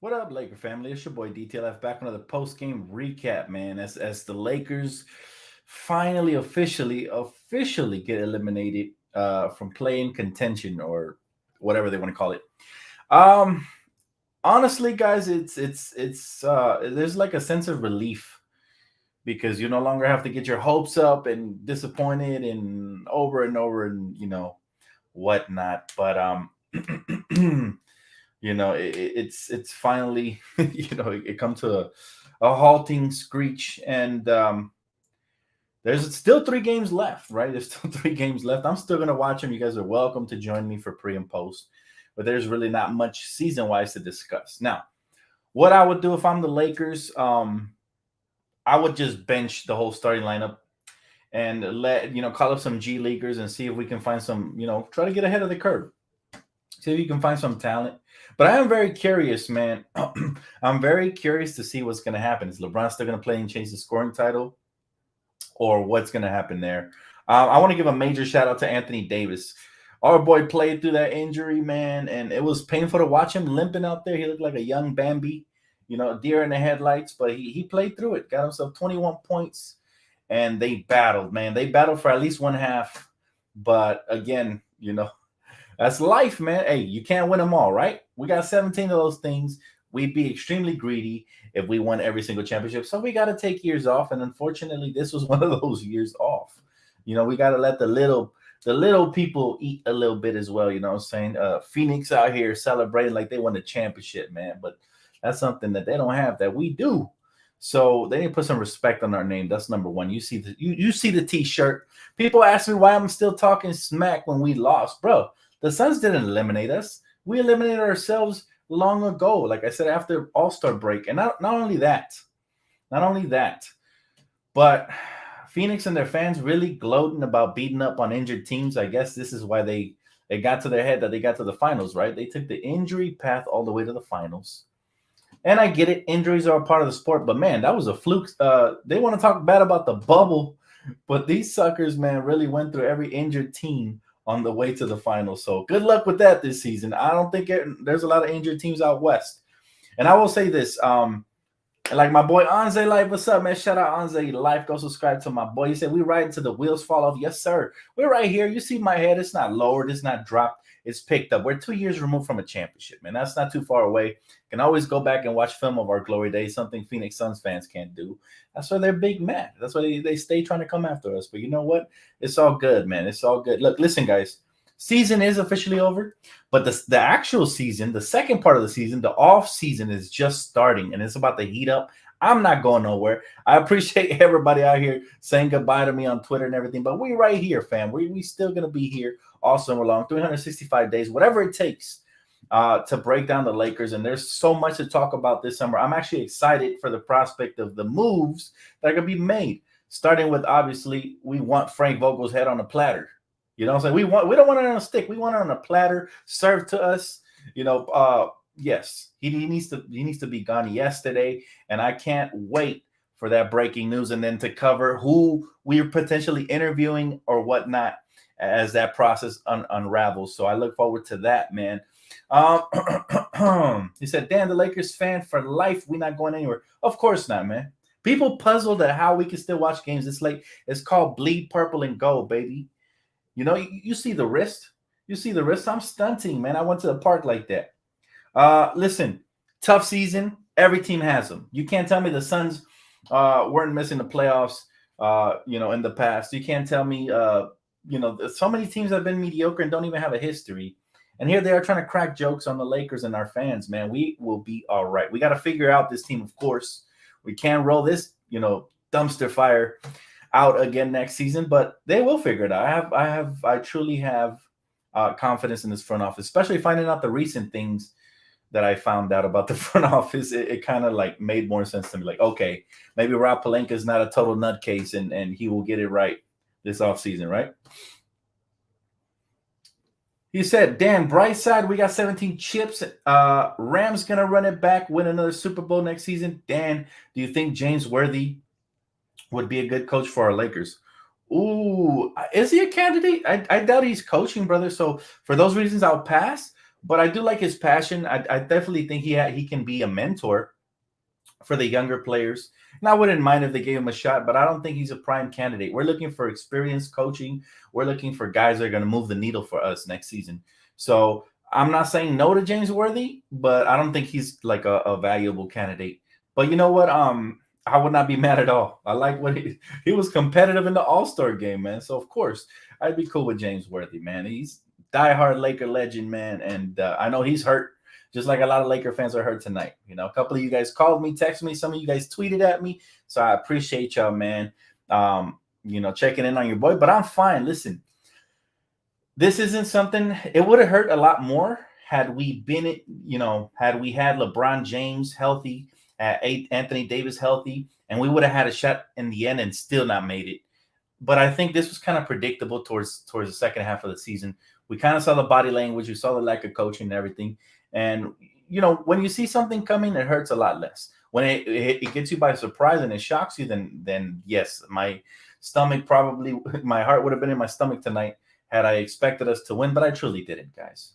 What up, Laker family? It's your boy DTLF back on another post game recap, man. As the Lakers finally officially get eliminated from playing contention or whatever they want to call it. Um, Honestly, guys, it's there's like a sense of relief because you no longer have to get your hopes up and disappointed and over and whatnot. But it's finally it come to a halting screech, and there's still 3 games left, right? There's still 3 games left. I'm still gonna watch them. You guys are welcome to join me for pre and post, but there's really not much season wise to discuss now. What I would do if I'm the Lakers, I would just bench the whole starting lineup and let call up some G leaguers and see if we can find some, try to get ahead of the curve. See if you can find some talent. But I am very curious, man. I'm very curious to see what's going to happen. Is LeBron still going to play and change the scoring title, or what's going to happen there? I want to give a major shout out to Anthony Davis. Our boy played through that injury, man, and it was painful to watch him limping out there. He looked like a young Bambi, deer in the headlights. But he played through it, got himself 21 points, and they battled, man. They battled for at least one half. But again, that's life, man. Hey, you can't win them all, right? We got 17 of those things. We'd be extremely greedy if we won every single championship. So we got to take years off. And unfortunately, this was one of those years off. We got to let the little people eat a little bit as well. You know what I'm saying? Phoenix out here celebrating like they won the championship, man. But that's something that they don't have that we do. So they need to put some respect on our name. That's number one. You see you see the T-shirt. People ask me why I'm still talking smack when we lost, bro. The Suns didn't eliminate us. We eliminated ourselves long ago. Like I said, after All-Star break. And not only that, but Phoenix and their fans really gloating about beating up on injured teams. I guess this is why they got to their head that they got to the finals, right? They took the injury path all the way to the finals. And I get it. Injuries are a part of the sport. But, man, that was a fluke. They want to talk bad about the bubble. But these suckers, man, really went through every injured team on the way to the finals. So good luck with that this season. I don't think there's a lot of injured teams out west. And I will say this, like my boy Anze Life, what's up, man? Shout out Anze Life. Go subscribe to my boy. He said, we ride until the wheels fall off. Yes, sir. We're right here. You see my head. It's not lowered. It's not dropped. It's picked up. We're 2 years removed from a championship, man. That's not too far away. Can always go back and watch film of our glory days, something Phoenix Suns fans can't do. That's why they're big mad. That's why they stay trying to come after us. But you know what? It's all good, man. It's all good. Look, listen, guys. Season is officially over, but the actual season, the second part of the season, the off season is just starting, and it's about to heat up. I'm not going nowhere. I appreciate everybody out here saying goodbye to me on Twitter and everything, but we right here, fam. We still going to be here all summer long, 365 days, whatever it takes to break down the Lakers. And there's so much to talk about this summer. I'm actually excited for the prospect of the moves that are going to be made, starting with, obviously, we want Frank Vogel's head on a platter. You know what I'm saying? We don't want it on a stick. We want it on a platter served to us. Yes, he needs to be gone yesterday, and I can't wait for that breaking news and then to cover who we're potentially interviewing or whatnot as that process unravels. So I look forward to that, man. He said, Dan, the Lakers fan for life. We're not going anywhere. Of course not, man. People puzzled at how we can still watch games. It's called bleed purple and gold, baby. You see the wrist. You see the wrist. I'm stunting, man. I went to the park like that. Listen, tough season. Every team has them. You can't tell me the Suns weren't missing the playoffs, in the past. You can't tell me, so many teams have been mediocre and don't even have a history. And here they are trying to crack jokes on the Lakers and our fans, man. We will be all right. We got to figure out this team, of course. We can't roll this, dumpster fire out again next season, but they will figure it out. I truly have confidence in this front office, especially finding out the recent things that I found out about the front office. It kind of like made more sense to me. Like, okay, maybe Rob Pelinka is not a total nutcase and he will get it right this offseason, right? He said, Dan, bright side, we got 17 chips. Rams going to run it back, win another Super Bowl next season. Dan, do you think James Worthy would be a good coach for our Lakers? Ooh, is he a candidate? I doubt he's coaching, brother. So for those reasons, I'll pass. but I do like his passion. I definitely think he can be a mentor for the younger players. And I wouldn't mind if they gave him a shot, but I don't think he's a prime candidate. We're looking for experienced coaching. We're looking for guys that are going to move the needle for us next season. So I'm not saying no to James Worthy, but I don't think he's like a valuable candidate. But you know what? I would not be mad at all. I like what he was competitive in the All-Star game, man. So of course I'd be cool with James Worthy, man. He's diehard Laker legend, man, and I know he's hurt just like a lot of Laker fans are hurt tonight. You know, a couple of you guys called me, texted me, some of you guys tweeted at me. So I appreciate y'all, man. Checking in on your boy, but I'm fine. Listen, this isn't something, it would have hurt a lot more had we been, had we had LeBron James healthy, Anthony Davis healthy, and we would have had a shot in the end and still not made it. But I think this was kind of predictable towards the second half of the season. We kind of saw the body language, we saw the lack of coaching and everything. And when you see something coming, it hurts a lot less. When it gets you by surprise and it shocks you, then yes, my heart would have been in my stomach tonight had I expected us to win, but I truly didn't, guys.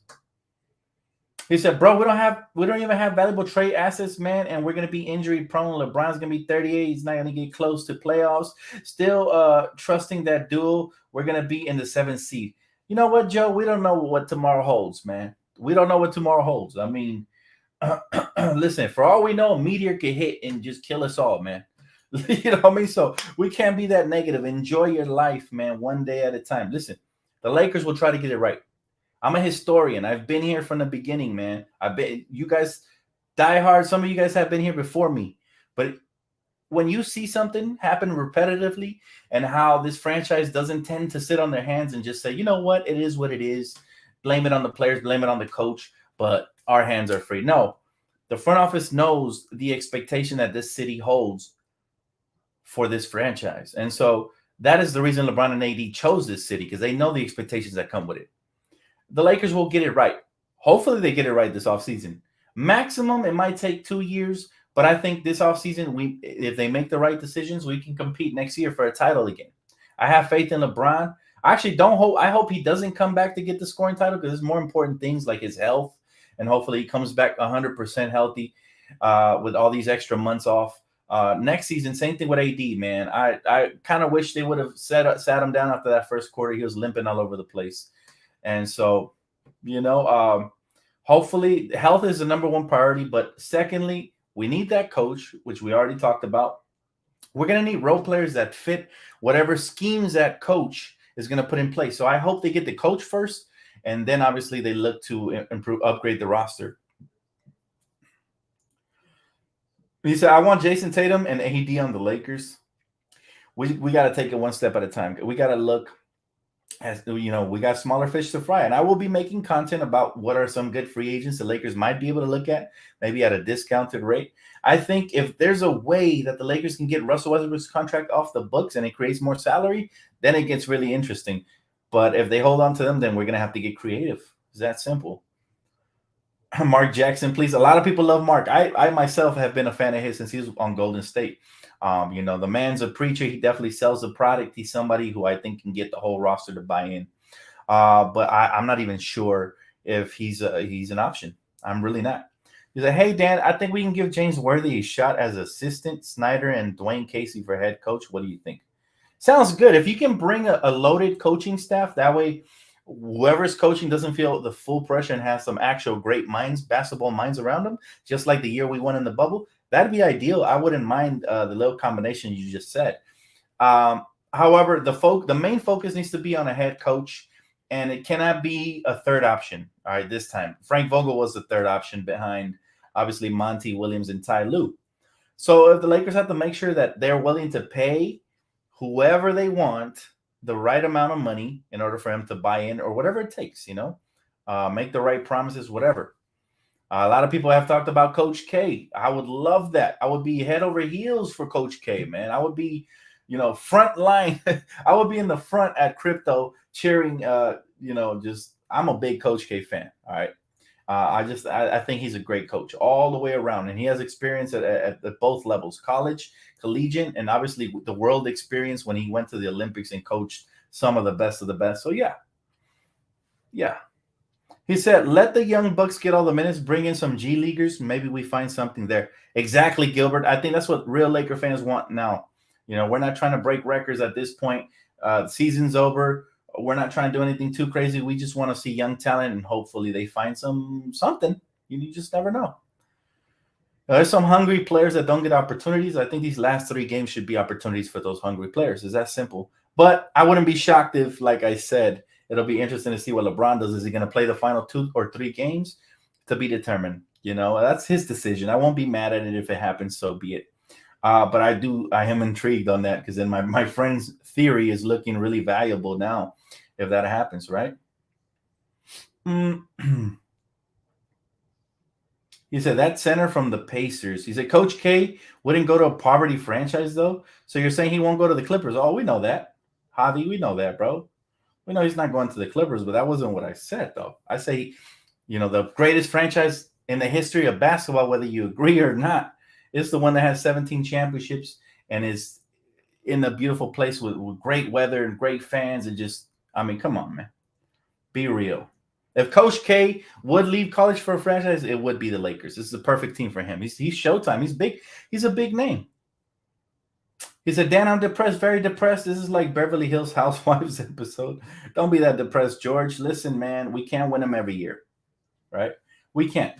He said, bro, we don't even have valuable trade assets, man, and we're gonna be injury prone. LeBron's gonna be 38. He's not gonna get close to playoffs. Still trusting that duel. We're gonna be in the 7th seed. You know what, Joe? We don't know what tomorrow holds, man. We don't know what tomorrow holds. I mean, listen, for all we know, a meteor could hit and just kill us all, man. You know what I mean? So we can't be that negative. Enjoy your life, man, one day at a time. Listen, the Lakers will try to get it right. I'm a historian. I've been here from the beginning, man. I bet you guys die hard. Some of you guys have been here before me. But when you see something happen repetitively and how this franchise doesn't tend to sit on their hands and just say, you know what, it is what it is. Blame it on the players, blame it on the coach, but our hands are free. No, the front office knows the expectation that this city holds for this franchise. And so that is the reason LeBron and AD chose this city, because they know the expectations that come with it. The Lakers will get it right. Hopefully they get it right this offseason. Maximum, it might take 2 years, but I think this offseason, if they make the right decisions, we can compete next year for a title again. I have faith in LeBron. I actually I hope he doesn't come back to get the scoring title, because there's more important things like his health, and hopefully he comes back 100% healthy with all these extra months off. Next season, same thing with AD, man. I kind of wish they would have sat him down after that first quarter. He was limping all over the place. And so, hopefully health is the number one priority. But secondly, we need that coach, which we already talked about. We're going to need role players that fit whatever schemes that coach is going to put in place. So I hope they get the coach first, and then obviously they look to upgrade the roster. He said, I want Jason Tatum and AD on the Lakers. We got to take it one step at a time. We got to look, as we got smaller fish to fry, and I will be making content about what are some good free agents the Lakers might be able to look at, maybe at a discounted rate. I think if there's a way that the Lakers can get Russell Westbrook's contract off the books and it creates more salary, then it gets really interesting. But if they hold on to them, then we're gonna have to get creative. It's that simple. Mark Jackson, please. A lot of people love Mark. I myself have been a fan of his since he was on Golden State. The man's a preacher. He definitely sells the product. He's somebody who I think can get the whole roster to buy in. But I'm not even sure if he's an option. I'm really not. He's like, hey, Dan, I think we can give James Worthy a shot as assistant, Snyder and Dwayne Casey for head coach. What do you think? Sounds good. If you can bring a loaded coaching staff, that way whoever's coaching doesn't feel the full pressure and has some actual great minds, basketball minds around them, just like the year we won in the bubble, that'd be ideal. I wouldn't mind the little combination you just said. However, the main focus needs to be on a head coach, and it cannot be a third option. All right, this time. Frank Vogel was the third option behind, obviously, Monty Williams and Ty Lue. So if the Lakers have to make sure that they're willing to pay whoever they want the right amount of money in order for him to buy in, or whatever it takes, make the right promises, whatever. A lot of people have talked about Coach K. I would love that. I would be head over heels for Coach K, man. I would be, front line. I would be in the front at crypto cheering, I'm a big Coach K fan. All right. I think he's a great coach all the way around, and he has experience at both levels, college, collegiate, and obviously the world experience when he went to the Olympics and coached some of the best of the best. So yeah. He said, "Let the young bucks get all the minutes. Bring in some G leaguers. Maybe we find something there." Exactly, Gilbert. I think that's what real Laker fans want now. We're not trying to break records at this point. The season's over. We're not trying to do anything too crazy. We just want to see young talent, and hopefully they find something. You just never know. There's some hungry players that don't get opportunities. I think these last 3 games should be opportunities for those hungry players. It's that simple. But I wouldn't be shocked if, like I said, it'll be interesting to see what LeBron does. Is he going to play the final 2 or 3 games? To be determined. That's his decision. I won't be mad at it if it happens. So be it. But I am intrigued on that because then my friend's theory is looking really valuable now if that happens, right? He said that center from the Pacers. He said Coach K wouldn't go to a poverty franchise though. So you're saying he won't go to the Clippers? Oh, we know that, Javi. We know that, bro. We know he's not going to the Clippers, but that wasn't what I said though. I say, the greatest franchise in the history of basketball, whether you agree or not, is the one that has 17 championships and is in a beautiful place with great weather and great fans and just, come on, man. Be real. If Coach K would leave college for a franchise, it would be the Lakers. This is the perfect team for him. He's Showtime. He's big. He's a big name. He said, Dan, I'm depressed, very depressed. This is like Beverly Hills Housewives episode. Don't be that depressed, George. Listen, man, we can't win them every year, right? We can't.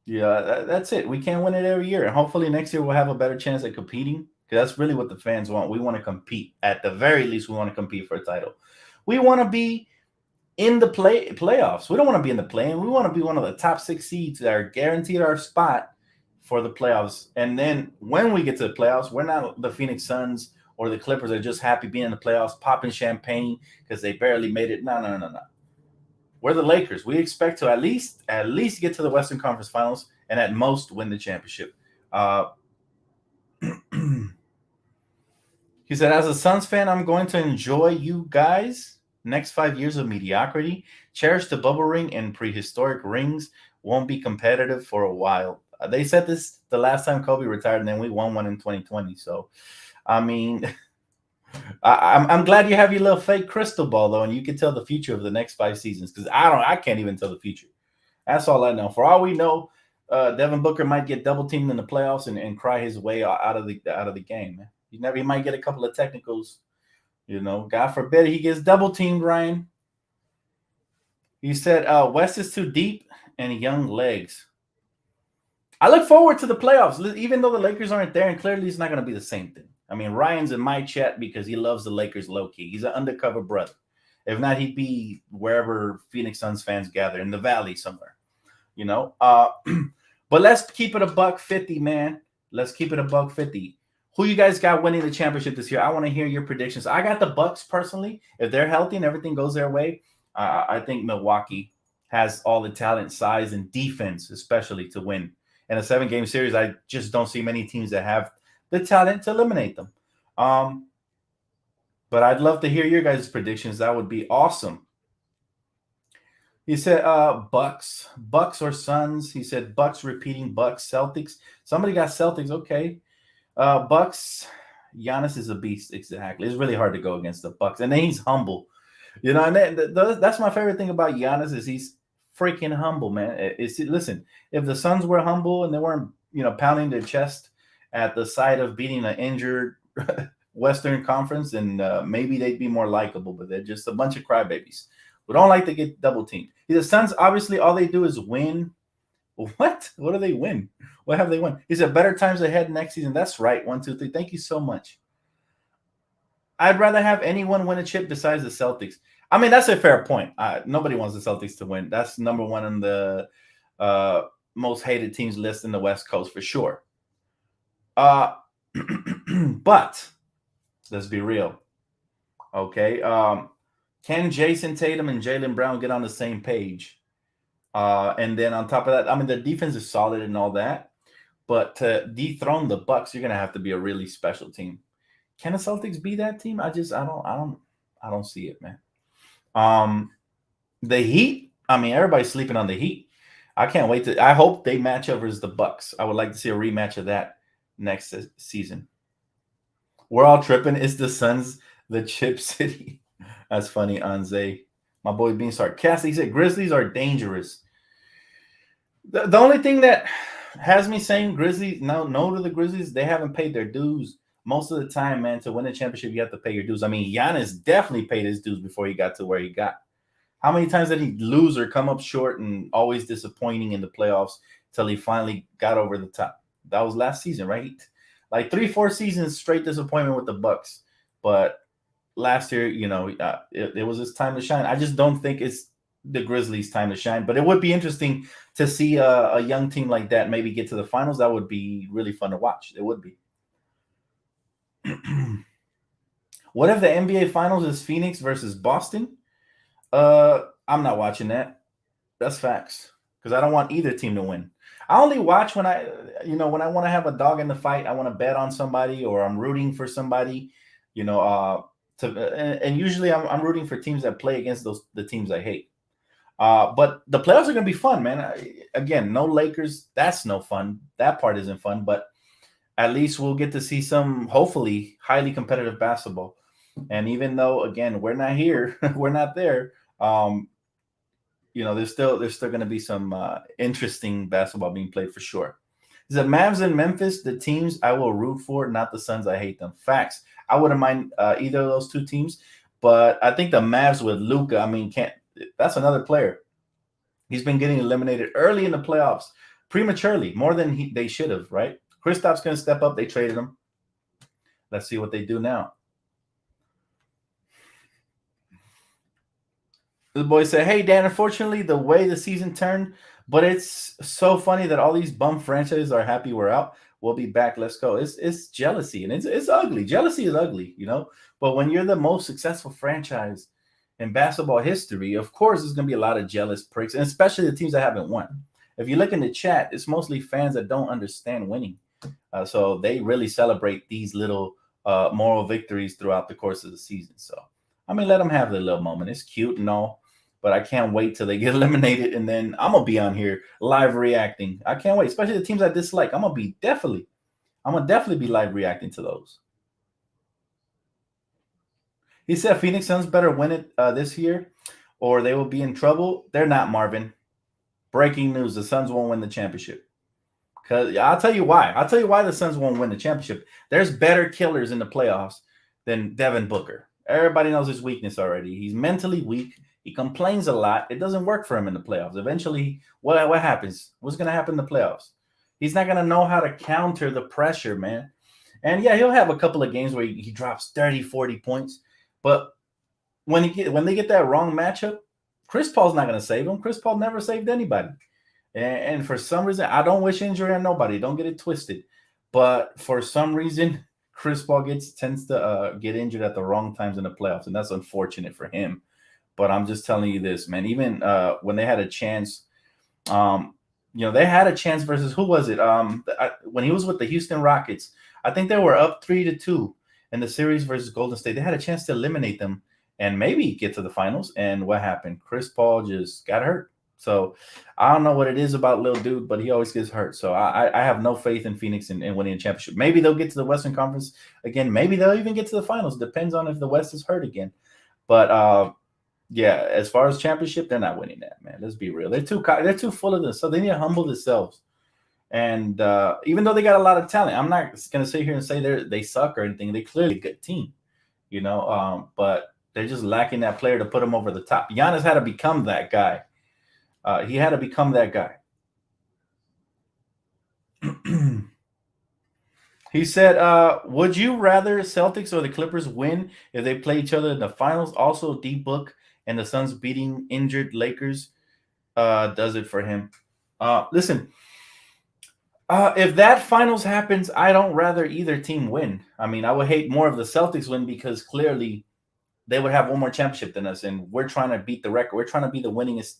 Yeah, that's it. We can't win it every year. And hopefully next year we'll have a better chance at competing because that's really what the fans want. We want to compete. At the very least, we want to compete for a title. We want to be in the playoffs. We don't want to be in the play-in. We want to be one of the top 6 seeds that are guaranteed our spot for the playoffs. And then when we get to the playoffs, we're not the Phoenix Suns or the Clippers that are just happy being in the playoffs, popping champagne because they barely made it. No. We're the Lakers. We expect to at least get to the Western Conference Finals and at most win the championship. He said, as a Suns fan, I'm going to enjoy you guys. Next 5 years of mediocrity. Cherish the bubble ring and prehistoric rings. Won't be competitive for a while. They said this the last time Kobe retired, and then we won one in 2020. So, I'm glad you have your little fake crystal ball though, and you can tell the future of the next 5 seasons. Because I can't even tell the future. That's all I know. For all we know, Devin Booker might get double teamed in the playoffs and cry his way out of the game. Man. He might get a couple of technicals. God forbid he gets double teamed, Ryan. He said, West is too deep and young legs. I look forward to the playoffs, even though the Lakers aren't there, and clearly it's not going to be the same thing. Ryan's in my chat because he loves the Lakers low-key. He's an undercover brother. If not, he'd be wherever Phoenix Suns fans gather, in the valley somewhere. But let's keep it $150, man. Let's keep it $150. Who you guys got winning the championship this year? I want to hear your predictions. I got the Bucks personally. If they're healthy and everything goes their way, I think Milwaukee has all the talent, size, and defense, especially to win. In a 7-game series, I just don't see many teams that have the talent to eliminate them. But I'd love to hear your guys' predictions. That would be awesome. He said Bucks or Suns. He said Bucks repeating Bucks, Celtics. Somebody got Celtics. Okay. Bucks, Giannis is a beast. Exactly. It's really hard to go against the Bucks. And then he's humble. And that's my favorite thing about Giannis is he's freaking humble, man. Listen, if the Suns were humble and they weren't, pounding their chest at the sight of beating an injured Western Conference, and maybe they'd be more likable, but they're just a bunch of crybabies who don't like to get double teamed. The Suns, obviously, all they do is win. What? What do they win? What have they won? He said better times ahead next season. That's right. 1, 2, 3. Thank you so much. I'd rather have anyone win a chip besides the Celtics. That's a fair point. Nobody wants the Celtics to win. That's number 1 on the most hated teams list in the West Coast for sure. But let's be real. Okay. Can Jason Tatum and Jaylen Brown get on the same page? And then on top of that, the defense is solid and all that, but to dethrone the Bucks, you're gonna have to be a really special team. Can the Celtics be that team? I don't see it, man. The Heat. Everybody's sleeping on the Heat. I can't wait I hope they match up versus the Bucks. I would like to see a rematch of that next season. We're all tripping. It's the Suns, the Chip City. That's funny, Anze. My boy being sarcastic. He said Grizzlies are dangerous. The only thing that has me saying Grizzlies no to the Grizzlies, they haven't paid their dues. Most of the time, man, to win a championship, you have to pay your dues. I mean, Giannis definitely paid his dues before he got to where he got. How many times did he lose or come up short and always disappointing in the playoffs till he finally got over the top? That was last season, right? Like 3-4 seasons straight disappointment with the Bucks. But last year, it was his time to shine. I just don't think it's the Grizzlies' time to shine. But it would be interesting to see a young team like that maybe get to the finals. That would be really fun to watch. It would be. What if the NBA Finals is Phoenix versus Boston? I'm not watching that. That's facts. Because I don't want either team to win. I only watch when I want to have a dog in the fight. I want to bet on somebody or I'm rooting for somebody. And usually I'm rooting for teams that play against the teams I hate. But the playoffs are going to be fun, man. Again, no Lakers. That's no fun. That part isn't fun. But at least we'll get to see some, hopefully, highly competitive basketball. And even though, again, we're not here, we're not there. There's still going to be some interesting basketball being played for sure. Is it Mavs and Memphis, the teams I will root for, not the Suns? I hate them. Facts. I wouldn't mind either of those two teams, but I think the Mavs with Luka, that's another player. He's been getting eliminated early in the playoffs, prematurely, more than they should have, right? Kristaps going to step up. They traded him. Let's see what they do now. The boy said, hey, Dan, unfortunately, the way the season turned, but it's so funny that all these bum franchises are happy we're out. We'll be back. Let's go. It's jealousy, and it's ugly. Jealousy is ugly, But when you're the most successful franchise in basketball history, of course, there's going to be a lot of jealous pricks, and especially the teams that haven't won. If you look in the chat, it's mostly fans that don't understand winning. So they really celebrate these little moral victories throughout the course of the season. So, let them have their little moment. It's cute and all, but I can't wait till they get eliminated, and then I'm going to be on here live reacting. I can't wait, especially the teams I dislike. I'm going to definitely be live reacting to those. He said Phoenix Suns better win it this year or they will be in trouble. They're not, Marvin. Breaking news, the Suns won't win the championship. Because I'll tell you why. I'll tell you why the Suns won't win the championship. There's better killers in the playoffs than Devin Booker. Everybody knows his weakness already. He's mentally weak. He complains a lot. It doesn't work for him in the playoffs. Eventually, what happens? What's going to happen in the playoffs? He's not going to know how to counter the pressure, man. And yeah, he'll have a couple of games where he drops 30, 40 points. But when they get that wrong matchup, Chris Paul's not going to save him. Chris Paul never saved anybody. And for some reason, I don't wish injury on nobody. Don't get it twisted. But for some reason, Chris Paul tends to get injured at the wrong times in the playoffs. And that's unfortunate for him. But I'm just telling you this, man. Even when they had a chance, they had a chance versus who was it? When he was with the Houston Rockets, I think they were up 3-2 in the series versus Golden State. They had a chance to eliminate them and maybe get to the finals. And what happened? Chris Paul just got hurt. So I don't know what it is about little dude, but he always gets hurt. So I have no faith in Phoenix in winning a championship. Maybe they'll get to the Western Conference again. Maybe they'll even get to the finals. Depends on if the West is hurt again. But yeah, as far as championship, they're not winning that, man. Let's be real. They're too full of this. So they need to humble themselves. And even though they got a lot of talent, I'm not going to sit here and say they suck or anything. They're clearly a good team, but they're just lacking that player to put them over the top. Giannis had to become that guy. He had to become that guy. He said, would you rather Celtics or the Clippers win if they play each other in the finals? Also, D-Book and the Suns beating injured Lakers does it for him. Listen, if that finals happens, I don't rather either team win. I would hate more of the Celtics win because clearly they would have one more championship than us, and we're trying to beat the record. We're trying to be the winningest,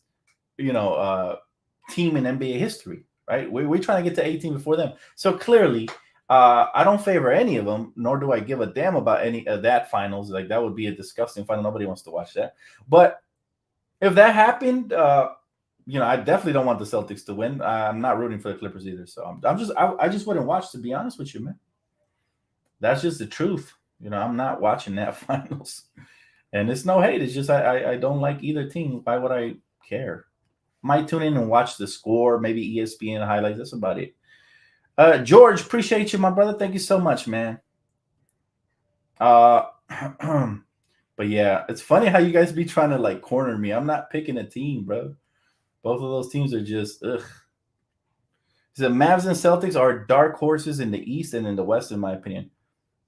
team in NBA history, right? We're trying to get to 18 before them. So clearly, I don't favor any of them, nor do I give a damn about any of that finals. Like, that would be a disgusting final. Nobody wants to watch that. But if that happened, I definitely don't want the Celtics to win. I'm not rooting for the Clippers either. So I just wouldn't watch, to be honest with you, man. That's just the truth. I'm not watching that finals. And it's no hate. It's just I don't like either team. Why would I care? Might tune in and watch the score, maybe ESPN highlights. That's about it. George, appreciate you, my brother. Thank you so much, man. Uh, but yeah, it's funny how you guys be trying to like corner me. I'm not picking a team, bro. Both of those teams are just ugh. The Mavs and Celtics are dark horses in the East and in the West, in my opinion.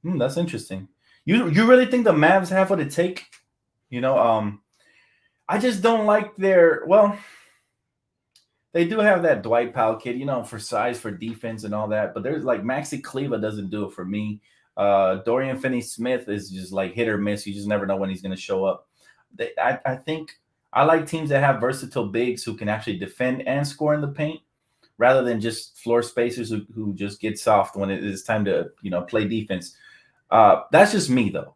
That's interesting. You really think the Mavs have what it take? You know, I just don't like their well. They do have that Dwight Powell kid, for size, for defense, and all that. But there's like Maxi Kleba doesn't do it for me. Dorian Finney-Smith is just like hit or miss. You just never know when he's going to show up. I think I like teams that have versatile bigs who can actually defend and score in the paint, rather than just floor spacers who just get soft when it is time to play defense. That's just me though.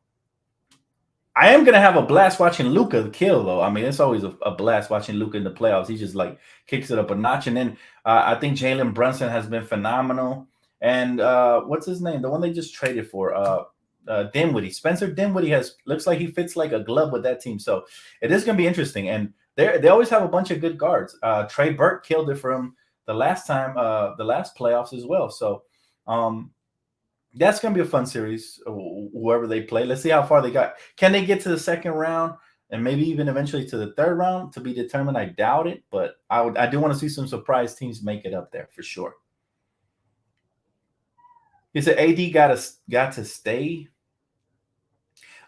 I am gonna have a blast watching Luka kill though. I mean, it's always a blast watching Luka in the playoffs. He just like kicks it up a notch. And then I think Jalen Brunson has been phenomenal. And what's his name? The one they just traded for, Dinwiddie. Spencer Dinwiddie looks like he fits like a glove with that team. So it is gonna be interesting. And they always have a bunch of good guards. Trey Burke killed it for him the last time, the last playoffs as well. So that's going to be a fun series, whoever they play. Let's see how far they got. Can they get to the second round and maybe even eventually to the third round to be determined? I doubt it, but I do want to see some surprise teams make it up there for sure. He said AD got to stay.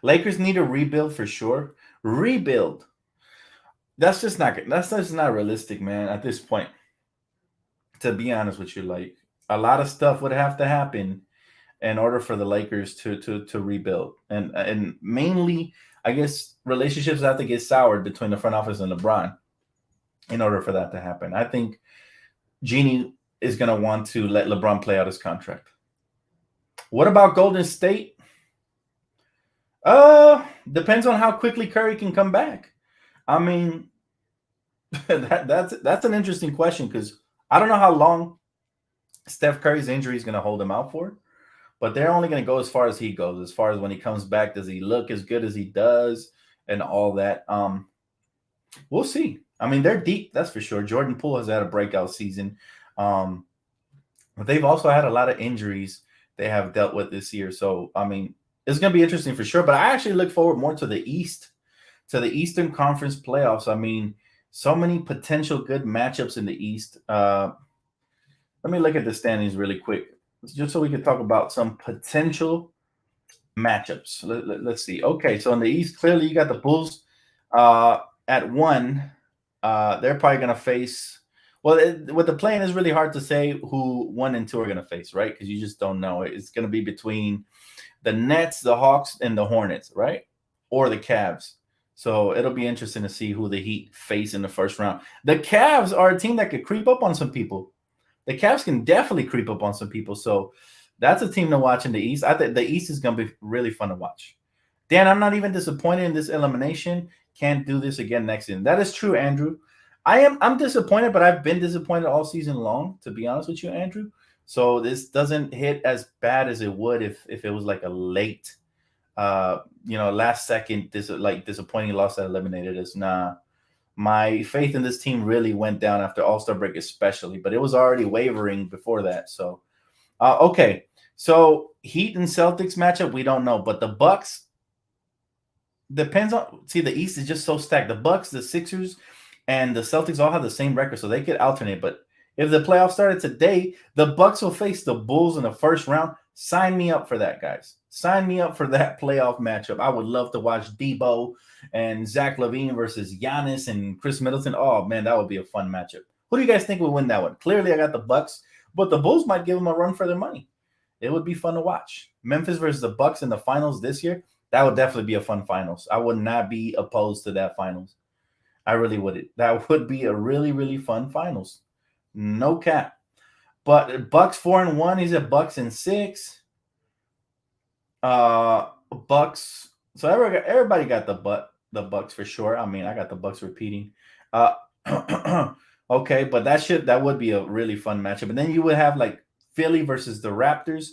Lakers need a rebuild for sure. Rebuild. That's just not realistic, man, at this point. To be honest with you, like a lot of stuff would have to happen in order for the Lakers to rebuild. And mainly, I guess, relationships have to get soured between the front office and LeBron in order for that to happen. I think Jeannie is going to want to let LeBron play out his contract. What about Golden State? Depends on how quickly Curry can come back. I mean, that's an interesting question because I don't know how long Steph Curry's injury is going to hold him out for. But they're only going to go as far as he goes. As far as when he comes back, does he look as good as he does, and all that? We'll see. I mean, they're deep, that's for sure. Jordan Poole has had a breakout season, but they've also had a lot of injuries they have dealt with this year. So, I mean, it's going to be interesting for sure. But I actually look forward more to the East, to the Eastern Conference playoffs. I mean, so many potential good matchups in the East. Let me look at the standings really quick, just so we can talk about some potential matchups. Let's see. Okay, so in the East, clearly you got the Bulls at 1. They're probably going to face. Well, with the playing, it's really hard to say who 1 and 2 are going to face, right? Because you just don't know. It's going to be between the Nets, the Hawks, and the Hornets, right? Or the Cavs. So it'll be interesting to see who the Heat face in the first round. The Cavs are a team that could creep up on some people. The Cavs can definitely creep up on some people. So that's a team to watch in the East. I think the East is going to be really fun to watch. Dan, I'm not even disappointed in this elimination. Can't do this again next season. That is true, Andrew. I'm disappointed, but I've been disappointed all season long, to be honest with you, Andrew. So this doesn't hit as bad as it would if it was like a late, last second disappointing loss that eliminated us. Nah. My faith in this team really went down after All-Star break, especially, but it was already wavering before that. So, okay. So Heat and Celtics matchup, we don't know, but the Bucks depends on. See, the East is just so stacked. The Bucks, the Sixers, and the Celtics all have the same record, so they could alternate. But if the playoffs started today, the Bucks will face the Bulls in the first round. Sign me up for that, guys. Sign me up for that playoff matchup. I would love to watch Debo and Zach LaVine versus Giannis and Chris Middleton. Oh, man, that would be a fun matchup. Who do you guys think will win that one? Clearly, I got the Bucks, but the Bulls might give them a run for their money. It would be fun to watch. Memphis versus the Bucks in the finals this year, that would definitely be a fun finals. I would not be opposed to that finals. I really wouldn't. That would be a really, really fun finals. No cap. But Bucks 4-1. He's at Bucks and 6. Bucks. So everybody got the Bucks for sure. I mean, I got the Bucks repeating. Okay, but that would be a really fun matchup. And then you would have like Philly versus the Raptors.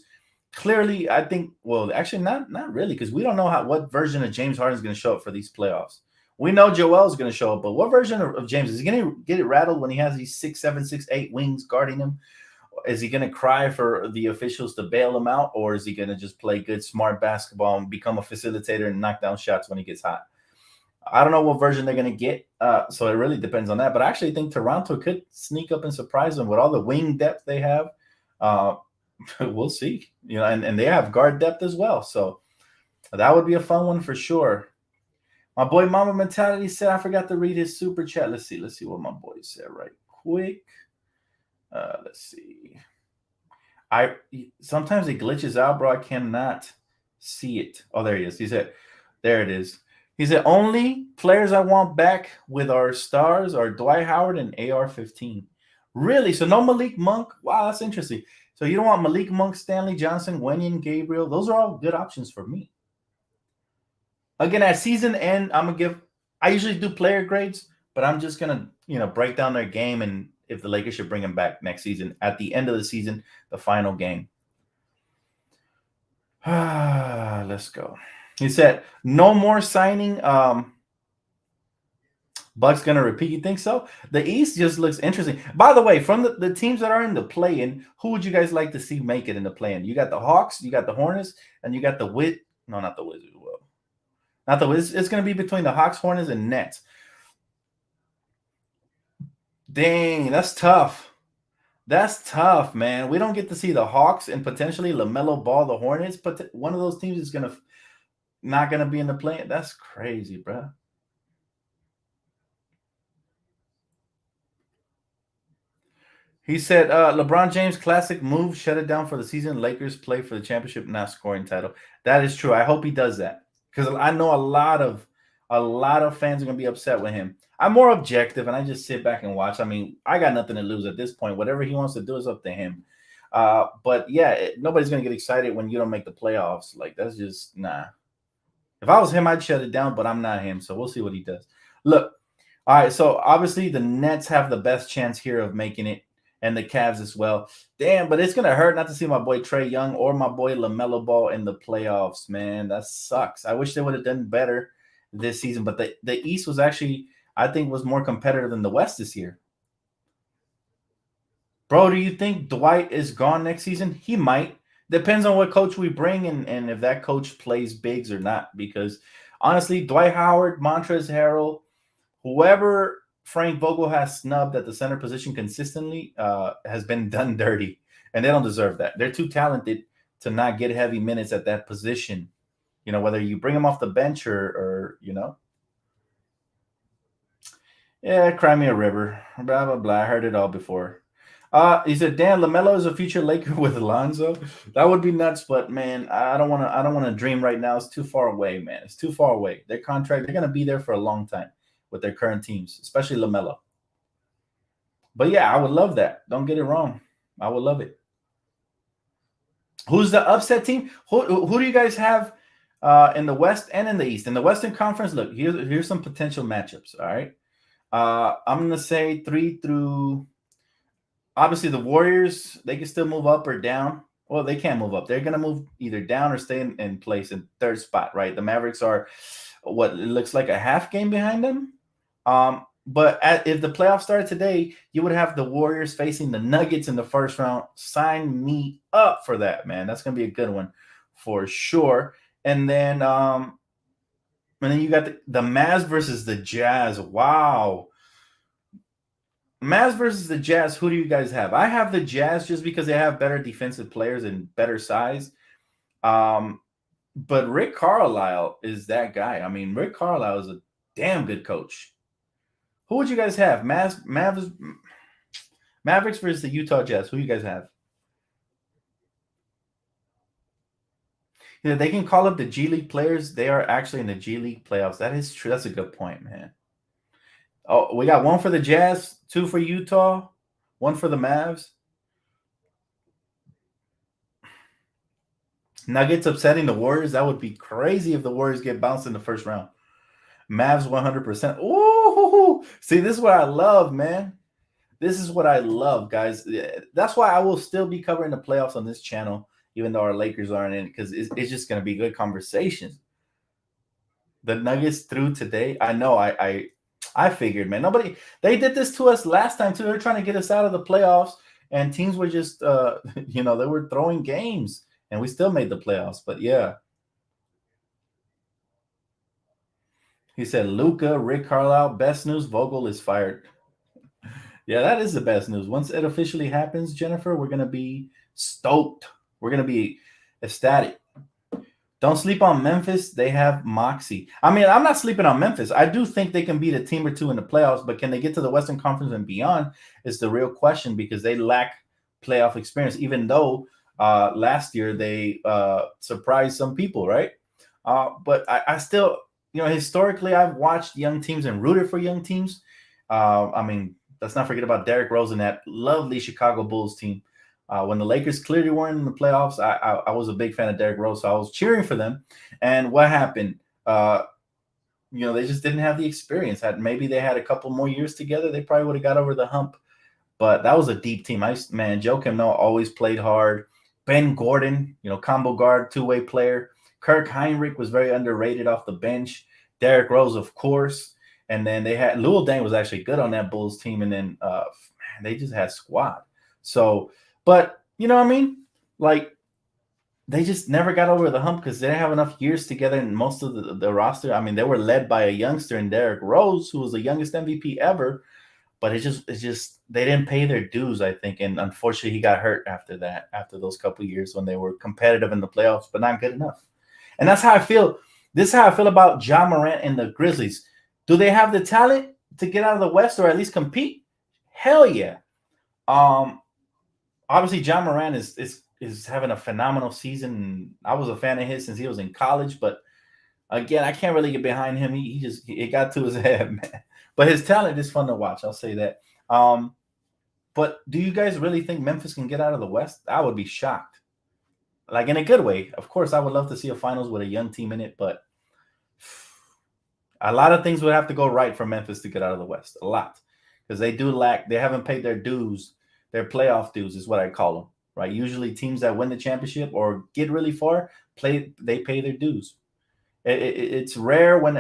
clearly, I think. Well, actually, not really, because we don't know what version of James Harden is going to show up for these playoffs. We know Joel is going to show up, but what version of James is he going to get it rattled when he has these 6'7", 6'8" wings guarding him? Is he going to cry for the officials to bail him out, or is he going to just play good, smart basketball and become a facilitator and knock down shots when he gets hot? I don't know what version they're going to get, so it really depends on that. But I actually think Toronto could sneak up and surprise them with all the wing depth they have. We'll see, and they have guard depth as well. So that would be a fun one for sure. My boy Mama Mentality said, I forgot to read his super chat. Let's see what my boy said right quick. Let's see. Sometimes it glitches out, bro. I cannot see it. Oh, there he is. He said, there it is. He said, only players I want back with our stars are Dwight Howard and AR-15. Really? So no Malik Monk? Wow, that's interesting. So you don't want Malik Monk, Stanley Johnson, Wenyen, Gabriel. Those are all good options for me. Again, at season end, I usually do player grades, but I'm just going to, break down their game, and if the Lakers should bring them back next season, at the end of the season, the final game. Let's go. He said, no more signing. Bucks going to repeat. You think so? The East just looks interesting. By the way, from the teams that are in the play-in, who would you guys like to see make it in the play-in? You got the Hawks, you got the Hornets, and you got the No, not the Wizards. Well, not the Wizards. It's going to be between the Hawks, Hornets, and Nets. Dang, that's tough. That's tough, man. We don't get to see the Hawks and potentially LaMelo Ball, the Hornets, but one of those teams is not going to be in the play. That's crazy, bro. He said, LeBron James classic move, shut it down for the season. Lakers play for the championship, not scoring title. That is true. I hope he does that, because I know a lot of fans are going to be upset with him. I'm more objective, and I just sit back and watch. I mean, I got nothing to lose at this point. Whatever he wants to do is up to him. But yeah, nobody's going to get excited when you don't make the playoffs. Like, that's just nah. If I was him, I'd shut it down, but I'm not him, so we'll see what he does. Look, all right, so obviously the Nets have the best chance here of making it, and the Cavs as well. Damn, but it's going to hurt not to see my boy Trae Young or my boy LaMelo Ball in the playoffs, man. That sucks. I wish they would have done better this season, but the East was actually, I think, was more competitive than the West this year. Bro, do you think Dwight is gone next season? He might. Depends on what coach we bring and if that coach plays bigs or not. Because honestly, Dwight Howard, Montrezl Harrell, whoever Frank Vogel has snubbed at the center position consistently has been done dirty, and they don't deserve that. They're too talented to not get heavy minutes at that position. Whether you bring them off the bench or yeah, cry me a river, blah, blah, blah. I heard it all before. He said, Dan, LaMelo is a future Laker with Alonzo. That would be nuts, but man, I don't want to dream right now. It's too far away, man. It's too far away. Their contract, they're going to be there for a long time with their current teams, especially LaMelo. But yeah, I would love that. Don't get it wrong. I would love it. Who's the upset team? Who do you guys have in the West and in the East? In the Western Conference, look, here's some potential matchups, all right? I'm going to say 3 through... Obviously, the Warriors, they can still move up or down. Well, they can't move up. They're going to move either down or stay in place in third spot, right? The Mavericks are what it looks like a half game behind them. But if the playoffs started today, you would have the Warriors facing the Nuggets in the first round. Sign me up for that, man. That's going to be a good one for sure. And then you got the Mavs versus the Jazz. Wow. Mavs versus the Jazz, who do you guys have? I have the Jazz just because they have better defensive players and better size. But Rick Carlisle is that guy. I mean, Rick Carlisle is a damn good coach. Who would you guys have? Mavericks versus the Utah Jazz. Who do you guys have? They can call up the G League players. They are actually in the G League playoffs. That is true. That's a good point, man. Oh, we got 1 for the Jazz, 2 for Utah, 1 for the Mavs. Nuggets upsetting the Warriors. That would be crazy if the Warriors get bounced in the first round. Mavs 100%. Ooh, see, this is what I love, man. This is what I love, guys. That's why I will still be covering the playoffs on this channel, even though our Lakers aren't in it, because it's just going to be good conversations. The Nuggets through today. I know. I figured, man. Nobody. They did this to us last time too. They're trying to get us out of the playoffs, and teams were just, they were throwing games, and we still made the playoffs. But yeah, he said Luca, Rick Carlisle, best news. Vogel is fired. Yeah, that is the best news. Once it officially happens, Jennifer, we're gonna be stoked. We're gonna be ecstatic. Don't sleep on Memphis. They have moxie. I mean, I'm not sleeping on Memphis. I do think they can beat a team or two in the playoffs, but can they get to the Western Conference and beyond is the real question because they lack playoff experience, even though last year they surprised some people, right? But I still, historically, I've watched young teams and rooted for young teams. I mean, let's not forget about Derrick Rose and that lovely Chicago Bulls team. When the Lakers clearly weren't in the playoffs, I was a big fan of Derrick Rose, so I was cheering for them. And what happened? They just didn't have the experience. Maybe they had a couple more years together, they probably would have got over the hump. But that was a deep team. Joakim Noah always played hard. Ben Gordon, combo guard, two-way player. Kirk Heinrich was very underrated off the bench. Derrick Rose, of course. And then they had Luol Deng was actually good on that Bulls team. And then they just had squad. So, but you know what I mean? Like they just never got over the hump because they didn't have enough years together. And most of the roster, I mean, they were led by a youngster in Derrick Rose, who was the youngest MVP ever. But it's just they didn't pay their dues, I think. And unfortunately, he got hurt after those couple of years when they were competitive in the playoffs, but not good enough. And that's how I feel. This is how I feel about Ja Morant and the Grizzlies. Do they have the talent to get out of the West or at least compete? Hell yeah. Obviously, Ja Morant is having a phenomenal season. I was a fan of his since he was in college, but again, I can't really get behind him. It got to his head, man. But his talent is fun to watch. I'll say that. But do you guys really think Memphis can get out of the West? I would be shocked. Like in a good way. Of course, I would love to see a finals with a young team in it, but a lot of things would have to go right for Memphis to get out of the West. A lot. Because they haven't paid their dues. Their playoff dues is what I call them. Right? Usually teams that win the championship or get really far, they pay their dues. It's rare when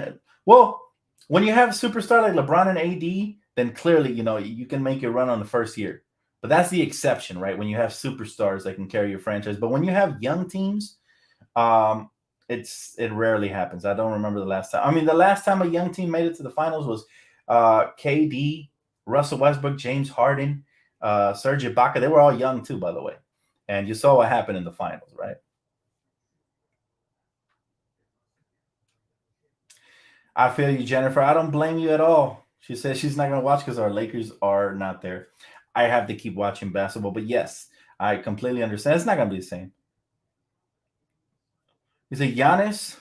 you have a superstar like LeBron and AD, then clearly, you can make it run on the first year. But that's the exception, right? When you have superstars that can carry your franchise. But when you have young teams, it rarely happens. I don't remember the last time. I mean, the last time a young team made it to the finals was KD, Russell Westbrook, James Harden, Serge Ibaka. They were all young too, by the way. And you saw what happened in the finals, right? I feel you, Jennifer. I don't blame you at all. She says she's not going to watch because our Lakers are not there. I have to keep watching basketball. But yes, I completely understand. It's not going to be the same. You say Giannis,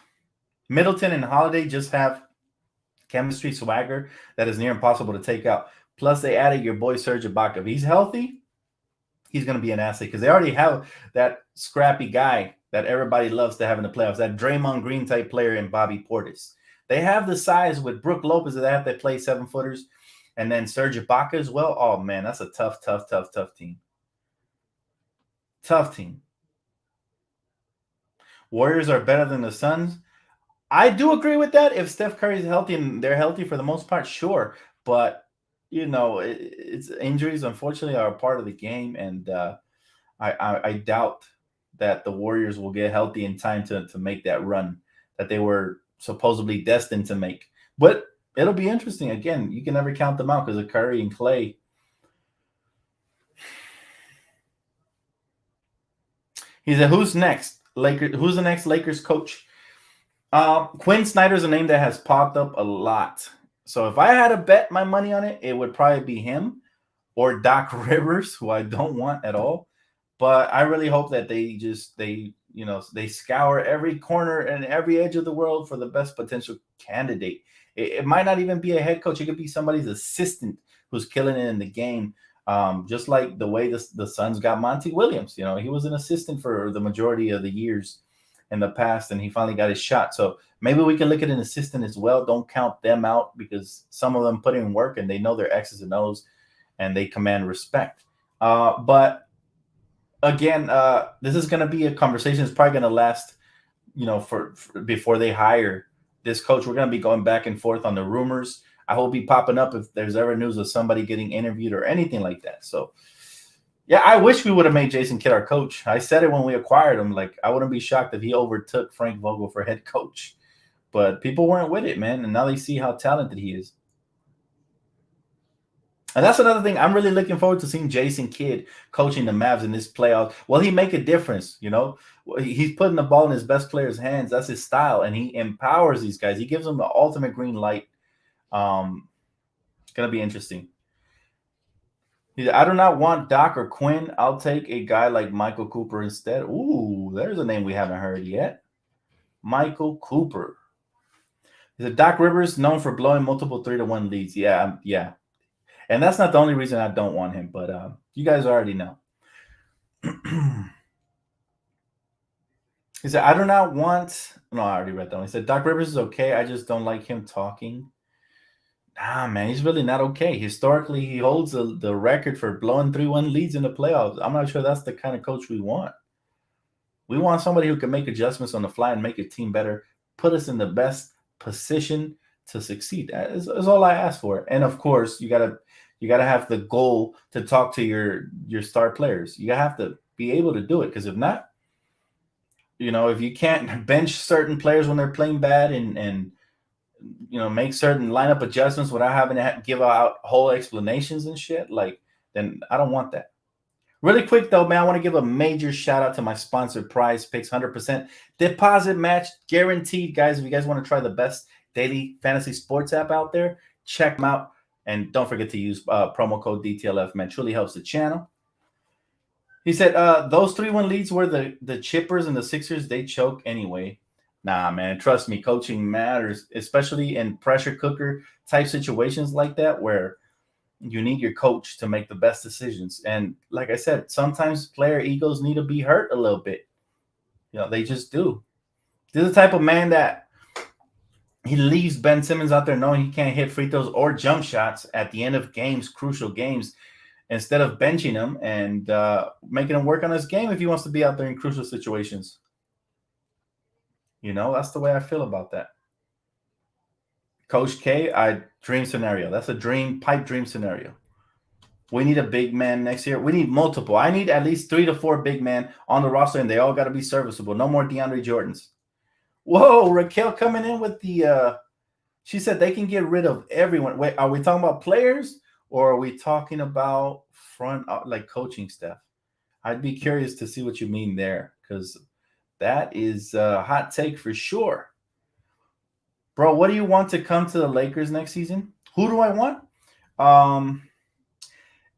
Middleton, and Holiday just have chemistry swagger that is near impossible to take out. Plus, they added your boy Serge Ibaka. If he's healthy, he's going to be an asset because they already have that scrappy guy that everybody loves to have in the playoffs, that Draymond Green type player in Bobby Portis. They have the size with Brook Lopez that they play 7-footers, and then Serge Ibaka as well. Oh man, that's a tough team. Tough team. Warriors are better than the Suns. I do agree with that. If Steph Curry is healthy and they're healthy for the most part, sure. But it's injuries unfortunately are a part of the game, and I doubt that the Warriors will get healthy in time to make that run that they were supposedly destined to make. But it'll be interesting. Again, you can never count them out because of Curry and Clay. He said, "Who's next? Who's the next Lakers coach?" Quinn Snyder's a name that has popped up a lot. So if I had to bet my money on it, it would probably be him or Doc Rivers, who I don't want at all. But I really hope that they scour every corner and every edge of the world for the best potential candidate. It might not even be a head coach. It could be somebody's assistant who's killing it in the game. Just like the way the Suns got Monty Williams. He was an assistant for the majority of the years in the past, and he finally got his shot. So maybe we can look at an assistant as well. Don't count them out because some of them put in work and they know their X's and O's and they command respect. But again, this is going to be a conversation. It's probably going to last, for before they hire this coach. We're going to be going back and forth on the rumors. I hope be popping up if there's ever news of somebody getting interviewed or anything like that. So, yeah, I wish we would have made Jason Kidd our coach. I said it when we acquired him. Like, I wouldn't be shocked if he overtook Frank Vogel for head coach. But people weren't with it, man. And now they see how talented he is. And that's another thing. I'm really looking forward to seeing Jason Kidd coaching the Mavs in this playoff. Will he make a difference? He's putting the ball in his best players' hands. That's his style, and he empowers these guys. He gives them the ultimate green light. It's gonna be interesting. I do not want Doc or Quinn. I'll take a guy like Michael Cooper instead. Ooh, there's a name we haven't heard yet. Michael Cooper. Is it Doc Rivers, known for blowing multiple 3-1 leads? Yeah. And that's not the only reason I don't want him, but you guys already know. He said, I do not want. No, I already read that one. He said, Doc Rivers is okay. I just don't like him talking. Nah, man, he's really not okay. Historically, he holds the record for blowing 3-1 leads in the playoffs. I'm not sure that's the kind of coach we want. We want somebody who can make adjustments on the fly and make a team better, put us in the best position to succeed. That is all I ask for. And of course, you gotta have the goal to talk to your star players. You have to be able to do it, because if not, if you can't bench certain players when they're playing bad and make certain lineup adjustments without having to give out whole explanations and shit, then I don't want that. Really quick though, man, I want to give a major shout out to my sponsor, Prize Picks. 100% deposit match guaranteed, guys. If you guys want to try the best daily fantasy sports app out there, check them out. And don't forget to use promo code DTLF, man. Truly helps the channel. He said, those 3-1 leads were the Chippers and the Sixers. They choke anyway. Nah, man. Trust me, coaching matters, especially in pressure cooker type situations like that, where you need your coach to make the best decisions. And like I said, sometimes player egos need to be hurt a little bit. They just do. This is the type of man that he leaves Ben Simmons out there knowing he can't hit free throws or jump shots at the end of games, crucial games, instead of benching him and making him work on his game if he wants to be out there in crucial situations. That's the way I feel about that. Coach K, dream scenario. That's a pipe dream scenario. We need a big man next year. We need multiple. I need at least 3 to 4 big men on the roster, and they all got to be serviceable. No more DeAndre Jordans. Whoa, Raquel coming in with the she said they can get rid of everyone. Wait, are we talking about players or are we talking about front coaching staff? I'd be curious to see what you mean there, because that is a hot take for sure. Bro, what do you want to come to the Lakers next season? Who do I want?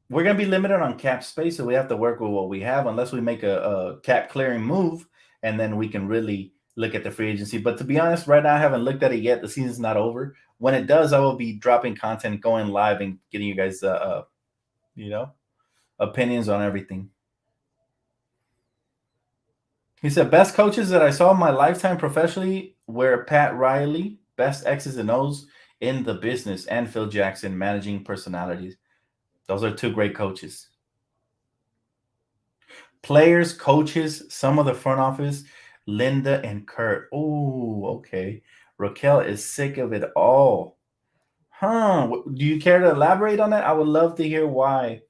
We're going to be limited on cap space, so we have to work with what we have unless we make a cap clearing move, and then we can really look at the free agency. But to be honest, right now I haven't looked at it yet. The season's not over. When it does, I will be dropping content, going live, and getting you guys, opinions on everything. He said, best coaches that I saw in my lifetime professionally were Pat Riley, best X's and O's in the business, and Phil Jackson, managing personalities. Those are 2 great coaches. Players, coaches, some of the front office, Linda and Kurt. Oh, okay. Raquel is sick of it all. Do you care to elaborate on that? I would love to hear why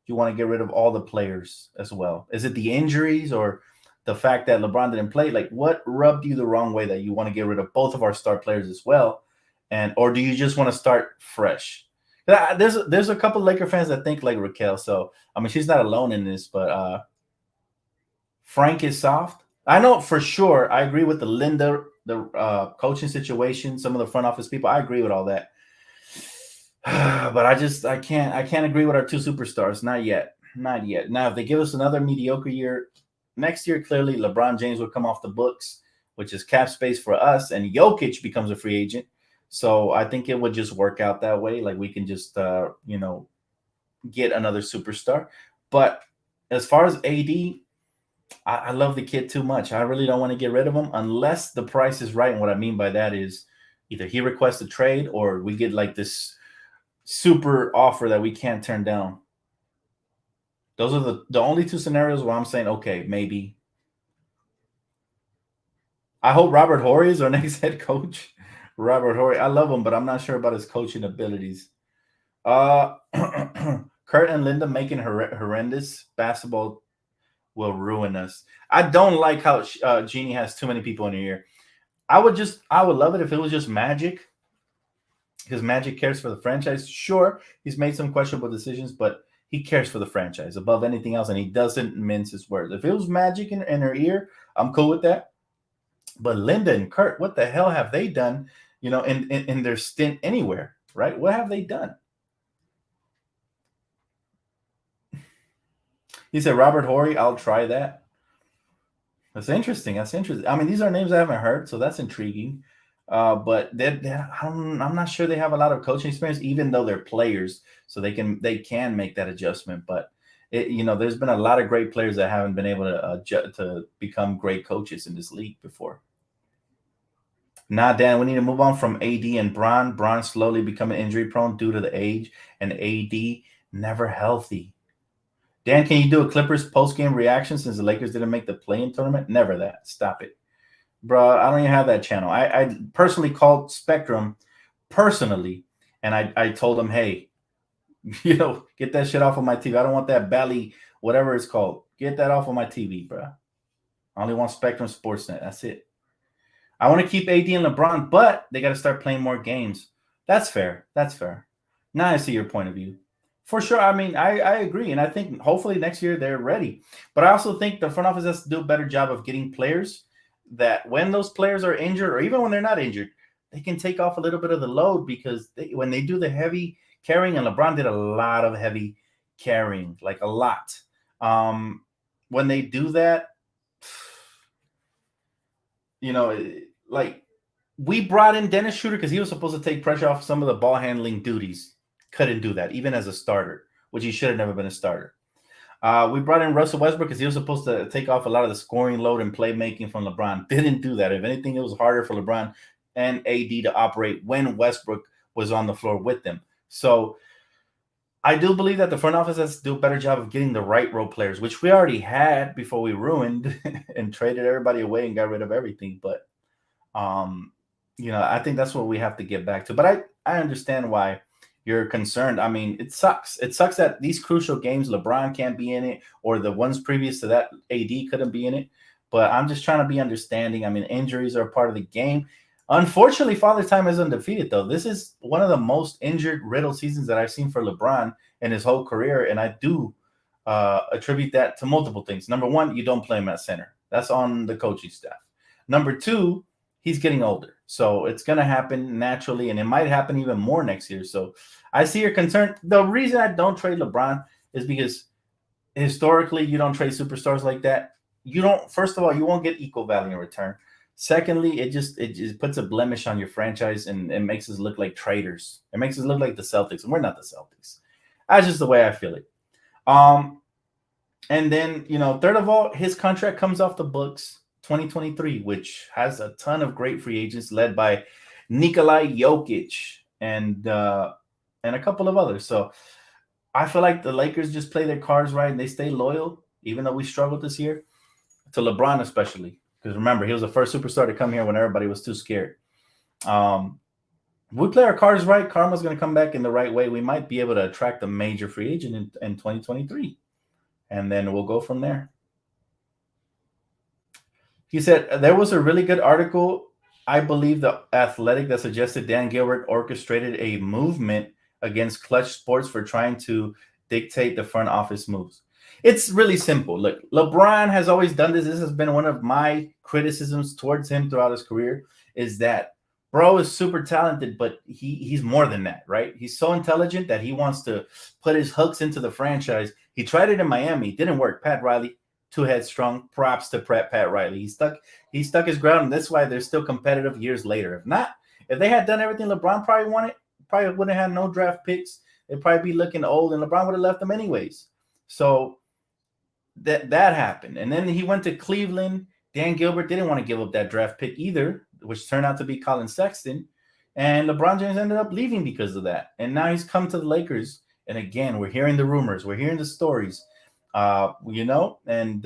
you want to get rid of all the players as well. Is it the injuries or the fact that LeBron didn't play? What rubbed you the wrong way that you want to get rid of both of our star players as well? Or do you just want to start fresh? There's a couple Laker fans that think like Raquel. So, she's not alone in this, but Frank is soft. I know for sure. I agree with the Linda, the coaching situation, some of the front office people. I agree with all that. But I can't agree with our 2 superstars. Not yet. Now, if they give us another mediocre year next year, clearly LeBron James will come off the books, which is cap space for us, and Jokic becomes a free agent. So I think it would just work out that way. We can just, get another superstar. But as far as AD, I love the kid too much. I really don't want to get rid of him unless the price is right. And what I mean by that is either he requests a trade or we get this super offer that we can't turn down. Those are the only two scenarios where I'm saying, okay, maybe. I hope Robert Horry is our next head coach. Robert Horry, I love him, but I'm not sure about his coaching abilities. Uh, Kurt and Linda making horrendous basketball will ruin us. I don't like how Jeannie has too many people in her ear. I would love it if it was just Magic, because Magic cares for the franchise. Sure, he's made some questionable decisions, but he cares for the franchise above anything else, and he doesn't mince his words. If it was Magic in her ear, I'm cool with that. But Linda and Kurt, what the hell have they done? In their stint anywhere, right? What have they done? He said Robert Horry. I'll try that. That's interesting. That's interesting. I mean, these are names I haven't heard, so that's intriguing. But I'm not sure they have a lot of coaching experience, even though they're players, so they can make that adjustment. But there's been a lot of great players that haven't been able to become great coaches in this league before. Nah, Dan, we need to move on from AD and Bron. Bron slowly becoming injury prone due to the age, and AD never healthy. Dan, can you do a Clippers post game reaction since the Lakers didn't make the play-in tournament? Never that. Stop it. Bro, I don't even have that channel. I personally called Spectrum personally, and I told them, hey, get that shit off of my TV. I don't want that Bally, whatever it's called. Get that off of my TV, bro. I only want Spectrum Sportsnet. That's it. I want to keep AD and LeBron, but they got to start playing more games. That's fair. That's fair. Now I see your point of view. For sure. I mean, I agree. And I think hopefully next year they're ready. But I also think the front office has to do a better job of getting players that when those players are injured, or even when they're not injured, they can take off a little bit of the load, because when they do the heavy carrying, and LeBron did a lot of heavy carrying, like a lot. When they do that, like we brought in Dennis Schroeder because he was supposed to take pressure off some of the ball handling duties. Couldn't do that, even as a starter, which he should have never been a starter. We brought in Russell Westbrook because he was supposed to take off a lot of the scoring load and playmaking from LeBron. Didn't do that. If anything, it was harder for LeBron and AD to operate when Westbrook was on the floor with them. So I do believe that the front office has to do a better job of getting the right role players, which we already had before we ruined and traded everybody away and got rid of everything. But, I think that's what we have to get back to. But I understand why you're concerned. I mean, it sucks. It sucks that these crucial games, LeBron can't be in it, or the ones previous to that, AD couldn't be in it. But I'm just trying to be understanding. I mean, injuries are part of the game. Unfortunately, Father Time is undefeated, though. This is one of the most injured riddled seasons that I've seen for LeBron in his whole career. And I do attribute that to multiple things. Number one, you don't play him at center. That's on the coaching staff. Number two, he's getting older. So it's going to happen naturally, and it might happen even more next year. So I see your concern. The reason I don't trade LeBron is because historically you don't trade superstars like that. First of all, you won't get equal value in return. Secondly, it just puts a blemish on your franchise, and it makes us look like traitors. It makes us look like the Celtics, and we're not the Celtics. That's just the way I feel it. And then, third of all, his contract comes off the books 2023, which has a ton of great free agents led by Nikolai Jokic and a couple of others. So I feel like the Lakers just play their cards right and they stay loyal, even though we struggled this year, to LeBron especially. Because remember, he was the first superstar to come here when everybody was too scared. We play our cards right. Karma's going to come back in the right way. We might be able to attract a major free agent in 2023. And then we'll go from there. He said, there was a really good article, I believe, The Athletic, that suggested Dan Gilbert orchestrated a movement against Clutch Sports for trying to dictate the front office moves. It's really simple. Look, LeBron has always done this. This has been one of my criticisms towards him throughout his career, is that bro is super talented, but he's more than that, right? He's so intelligent that he wants to put his hooks into the franchise. He tried it in Miami. Didn't work. Pat Riley, too headstrong. Props to Pat Riley. He stuck his ground, and that's why they're still competitive years later. If they had done everything LeBron probably wanted, probably wouldn't have had no draft picks. They'd probably be looking old, and LeBron would have left them anyways. So that happened. And then he went to Cleveland. Dan Gilbert didn't want to give up that draft pick either, which turned out to be Colin Sexton. And LeBron James ended up leaving because of that. And now he's come to the Lakers. And again, we're hearing the rumors. We're hearing the stories. and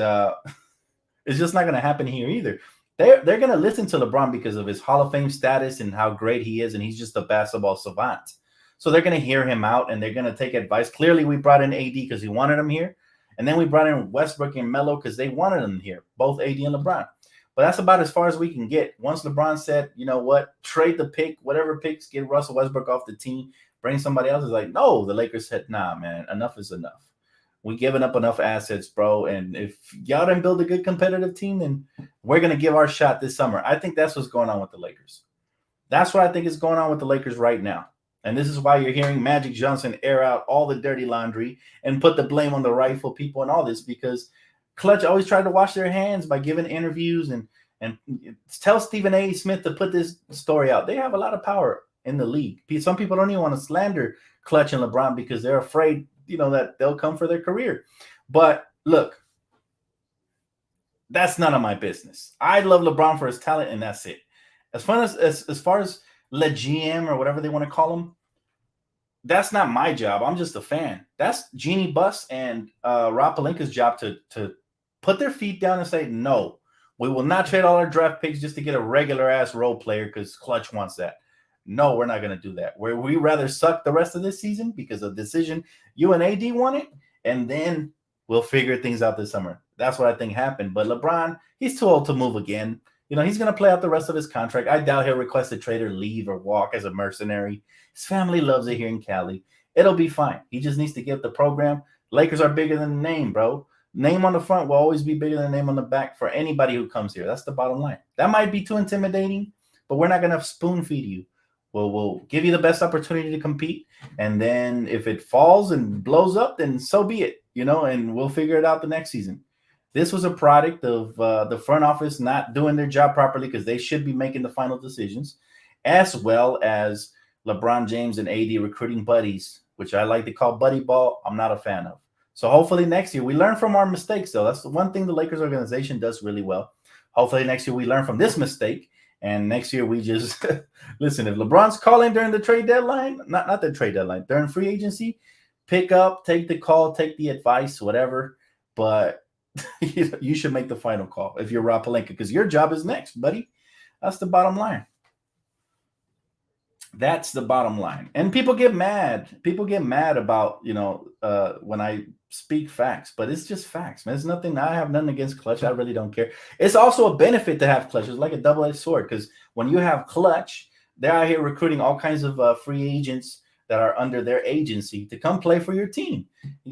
it's just not going to happen here either. They're going to listen to LeBron because of his Hall of Fame status and how great he is, and he's just a basketball savant. So they're going to hear him out and they're going to take advice. Clearly, we brought in AD because he wanted him here, and then we brought in Westbrook and Melo because they wanted him here, both AD and LeBron. But that's about as far as we can get. Once LeBron said, you know what, trade the pick, whatever picks, get Russell Westbrook off the team, bring somebody else. It's like, no, the Lakers said, nah, man, enough is enough. We giving up enough assets, bro. And if y'all didn't build a good competitive team, then we're going to give our shot this summer. I think that's what's going on with the Lakers. That's what I think is going on with the Lakers right now. And this is why you're hearing Magic Johnson air out all the dirty laundry and put the blame on the rightful people and all this, because Clutch always tried to wash their hands by giving interviews and tell Stephen A. Smith to put this story out. They have a lot of power in the league. Some people don't even want to slander Clutch and LeBron because they're afraid, that they'll come for their career. But look, that's none of my business. I love LeBron for his talent, and that's it. As far as Le GM or whatever they want to call him, that's not my job. I'm just a fan. That's Jeannie Buss and Rob Pelinka's job to put their feet down and say, no, we will not trade all our draft picks just to get a regular ass role player because Clutch wants that. No, we're not going to do that. We rather suck the rest of this season because of the decision you and AD wanted, and then we'll figure things out this summer. That's what I think happened. But LeBron, he's too old to move again. He's going to play out the rest of his contract. I doubt he'll request a trade or leave or walk as a mercenary. His family loves it here in Cali. It'll be fine. He just needs to get the program. Lakers are bigger than the name, bro. Name on the front will always be bigger than the name on the back for anybody who comes here. That's the bottom line. That might be too intimidating, but we're not going to spoon feed you. We'll give you the best opportunity to compete. And then if it falls and blows up, then so be it, and we'll figure it out the next season. This was a product of the front office not doing their job properly because they should be making the final decisions, as well as LeBron James and AD recruiting buddies, which I like to call buddy ball. I'm not a fan of. So hopefully next year we learn from our mistakes, though. That's the one thing the Lakers organization does really well. Hopefully next year we learn from this mistake, and next year we just listen. If LeBron's calling during the trade deadline, not the trade deadline, during free agency, pick up, take the call, take the advice, whatever. But you should make the final call if you're Rob Pelinka, because your job is next, buddy. That's the bottom line. That's the bottom line. And people get mad. People get mad about, when I speak facts, but it's just facts, man. It's nothing. I have nothing against Clutch. I really don't care. It's also a benefit to have Clutch. It's like a double-edged sword, because when you have Clutch, they're out here recruiting all kinds of free agents that are under their agency to come play for your team.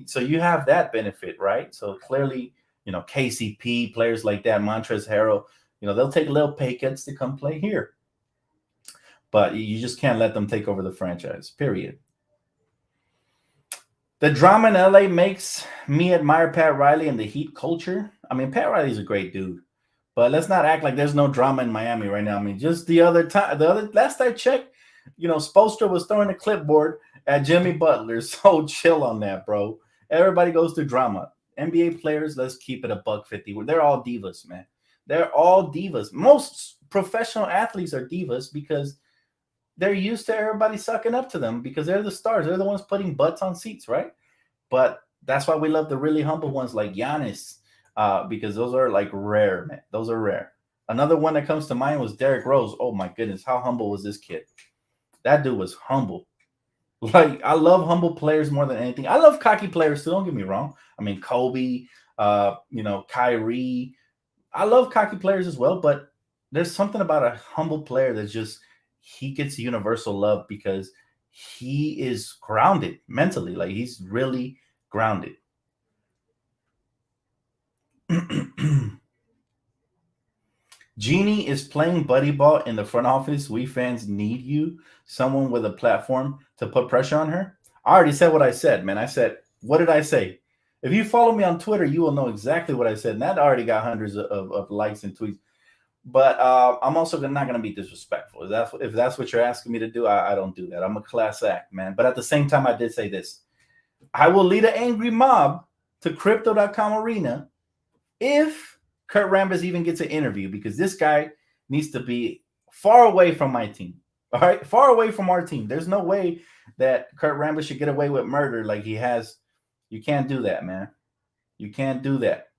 So you have that benefit, right? So clearly, KCP, players like that, Montrezl Harrell, they'll take little pay cuts to come play here. But you just can't let them take over the franchise, period. The drama in LA makes me admire Pat Riley and the Heat culture. I mean, Pat Riley's a great dude, but let's not act like there's no drama in Miami right now. I mean, just last I checked, Spoelstra was throwing a clipboard at Jimmy Butler. So chill on that, bro. Everybody goes through drama. NBA players, let's keep it $150. They're all divas, man. They're all divas. Most professional athletes are divas because they're used to everybody sucking up to them because they're the stars. They're the ones putting butts on seats, right? But that's why we love the really humble ones like Giannis, because those are like rare, man. Those are rare. Another one that comes to mind was Derrick Rose. Oh my goodness, how humble was this kid? That dude was humble. Like, I love humble players more than anything. I love cocky players too, don't get me wrong. I mean, Kobe, Kyrie. I love cocky players as well, but there's something about a humble player that's just, he gets universal love because he is grounded mentally. Like, he's really grounded. Jeannie is playing buddy ball in the front office. We fans need you, someone with a platform to put pressure on her. I already said what I said, man. I said, what did I say? If you follow me on Twitter, you will know exactly what I said. And that already got hundreds of likes and tweets. But I'm also not going to be disrespectful. If that's what you're asking me to do, I don't do that. I'm a class act, man. But at the same time, I did say this. I will lead an angry mob to Crypto.com Arena if Kurt Rambis even gets an interview, because this guy needs to be far away from my team. All right? Far away from our team. There's no way that Kurt Rambis should get away with murder like he has. You can't do that, man. You can't do that.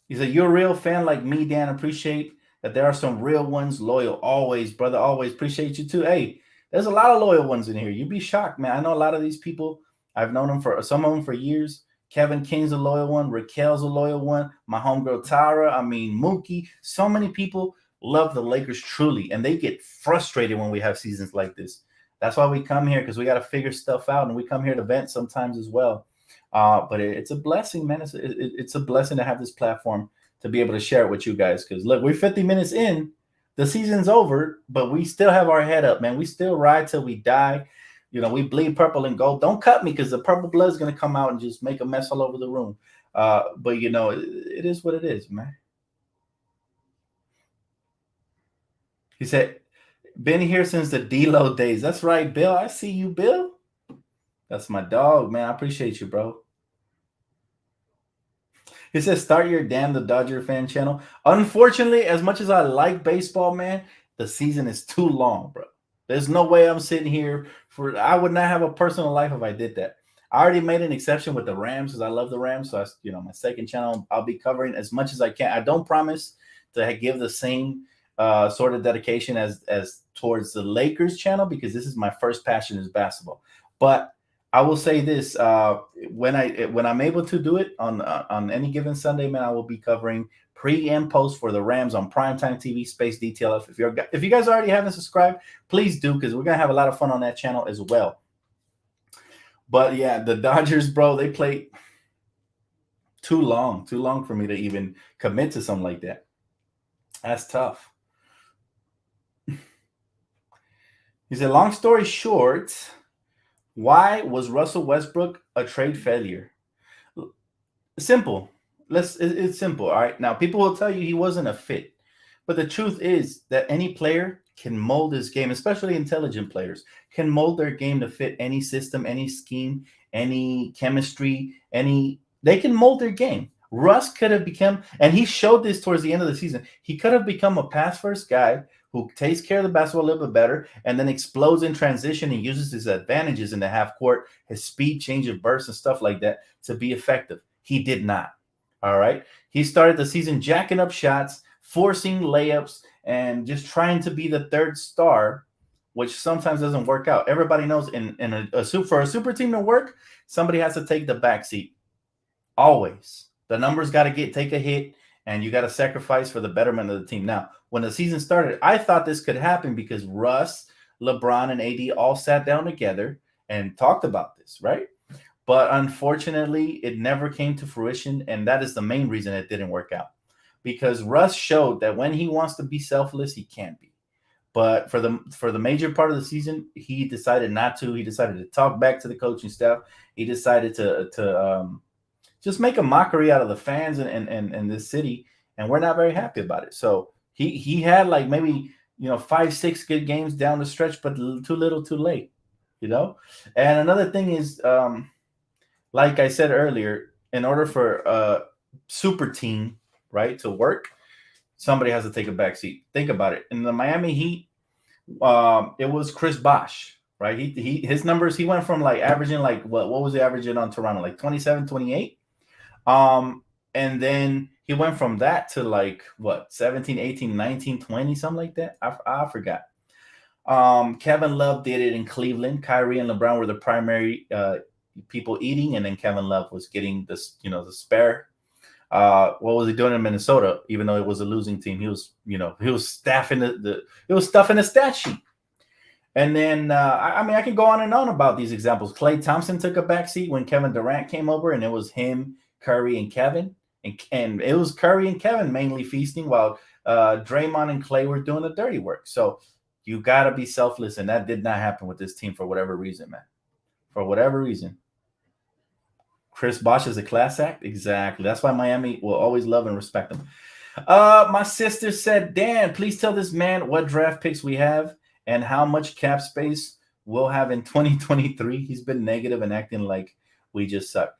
He said, "You're a real fan like me, Dan. Appreciate that there are some real ones. Loyal. Always, brother. Always. Appreciate you too. Hey, there's a lot of loyal ones in here. You'd be shocked, man. I know a lot of these people. I've known them for some of them for years. Kevin King's a loyal one. Raquel's a loyal one. My homegirl Tara. I mean, Mookie. So many people love the Lakers truly, and they get frustrated when we have seasons like this. That's why we come here, because we got to figure stuff out, and we come here to vent sometimes as well. But it's a blessing, man. It's a blessing to have this platform to be able to share it with you guys. Because look, we're 50 minutes in, the season's over, but we still have our head up, man. We still ride till we die. You know, we bleed purple and gold. Don't cut me, because the purple blood is going to come out and just make a mess all over the room. But you know, it is what it is, man. He said, "Been here since the D-Lo days." That's right, Bill. I see you, Bill. That's my dog, man. I appreciate you, bro. He says, "Start your damn the Dodger fan channel." Unfortunately, as much as I like baseball, man, the season is too long, bro. There's no way I'm sitting here for. I would not have a personal life if I did that. I already made an exception with the Rams because I love the Rams. So, my second channel, I'll be covering as much as I can. I don't promise to give the same sort of dedication as towards the Lakers channel, because this is my first passion is basketball. But I will say this: when I'm able to do it on any given Sunday, man, I will be covering pre and post for the Rams on Primetime TV Space DTLF. If you guys already haven't subscribed, please do, because we're gonna have a lot of fun on that channel as well. But yeah, the Dodgers, bro, they played too long for me to even commit to something like that. That's tough. He said, "Long story short, why was Russell Westbrook a trade failure?" Simple. It's simple. All right. Now, people will tell you he wasn't a fit, but the truth is that any player can mold his game, especially intelligent players, can mold their game to fit any system, any scheme, any chemistry, they can mold their game. Russ could have become, and he showed this towards the end of the season, he could have become a pass first guy who takes care of the basketball a little bit better and then explodes in transition and uses his advantages in the half court, his speed, change of bursts, and stuff like that to be effective. He did not. All right. He started the season jacking up shots, forcing layups, and just trying to be the third star, which sometimes doesn't work out. Everybody knows for a super team to work, somebody has to take the back seat. Always. The numbers got to take a hit, and you got to sacrifice for the betterment of the team. Now, when the season started, I thought this could happen because Russ, LeBron, and AD all sat down together and talked about this, right? But unfortunately, it never came to fruition, and that is the main reason it didn't work out. Because Russ showed that when he wants to be selfless, he can be. But for the major part of the season, he decided not to. He decided to talk back to the coaching staff. He decided to just make a mockery out of the fans and this city, and we're not very happy about it. So he had like maybe 5-6 good games down the stretch, but too little, too late. And another thing is, like I said earlier, in order for a super team, right, to work, somebody has to take a back seat. Think about it. In the Miami Heat, it was Chris Bosh, right? His numbers, he went from like averaging like what was he averaging on Toronto? Like 27, 28. And then he went from that to like what, 17, 18, 19, 20, something like that. I forgot. Kevin Love did it in Cleveland. Kyrie and LeBron were the primary people eating, and then Kevin Love was getting this, the spare. What was he doing in Minnesota? Even though it was a losing team, he was staffing stuffing the stat sheet. And then I can go on and on about these examples. Klay Thompson took a backseat when Kevin Durant came over, and it was him, Curry, and Kevin, and it was Curry and Kevin mainly feasting while Draymond and Klay were doing the dirty work. So you got to be selfless, and that did not happen with this team for whatever reason, man. For whatever reason. Chris Bosh is a class act? Exactly. That's why Miami will always love and respect him. My sister said, "Dan, please tell this man what draft picks we have and how much cap space we'll have in 2023. He's been negative and acting like we just suck."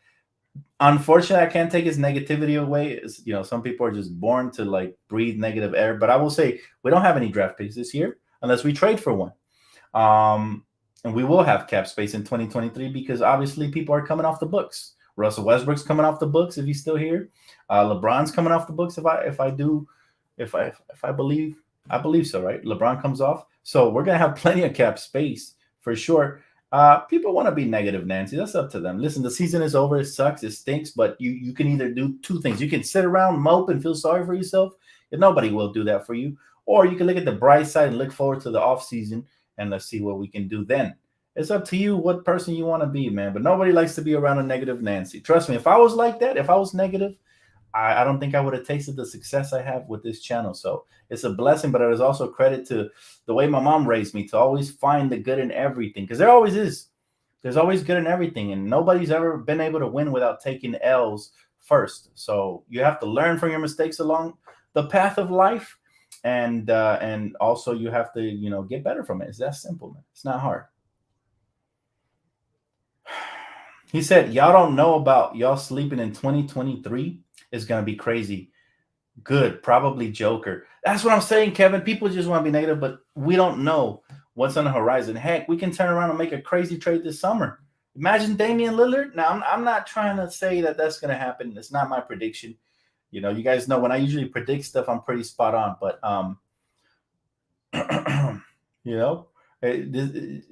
Unfortunately, I can't take his negativity away. Some people are just born to like breathe negative air. But I will say we don't have any draft picks this year unless we trade for one. And we will have cap space in 2023 because obviously people are coming off the books. Russell Westbrook's coming off the books if he's still here. LeBron's coming off the books if I believe so, right? LeBron comes off, so we're gonna have plenty of cap space for sure. People want to be negative, Nancy. That's up to them. Listen, the season is over. It sucks. It stinks. But you can either do two things. You can sit around, mope, and feel sorry for yourself. And nobody will do that for you. Or you can look at the bright side and look forward to the off season, and let's see what we can do then. It's up to you what person you want to be, man. But nobody likes to be around a negative Nancy. Trust me, if I was like that, if I was negative, I don't think I would have tasted the success I have with this channel. So it's a blessing, but it is also credit to the way my mom raised me to always find the good in everything, because there always is. There's always good in everything, and nobody's ever been able to win without taking L's first. So you have to learn from your mistakes along the path of life, and also you have to get better from it. It's that simple, man. It's not hard. He said, y'all don't know about y'all sleeping in 2023 is going to be crazy. Good. Probably Joker. That's what I'm saying, Kevin. People just want to be negative, but we don't know what's on the horizon. Heck, we can turn around and make a crazy trade this summer. Imagine Damian Lillard. Now, I'm not trying to say that that's going to happen. It's not my prediction. You guys know when I usually predict stuff, I'm pretty spot on. But,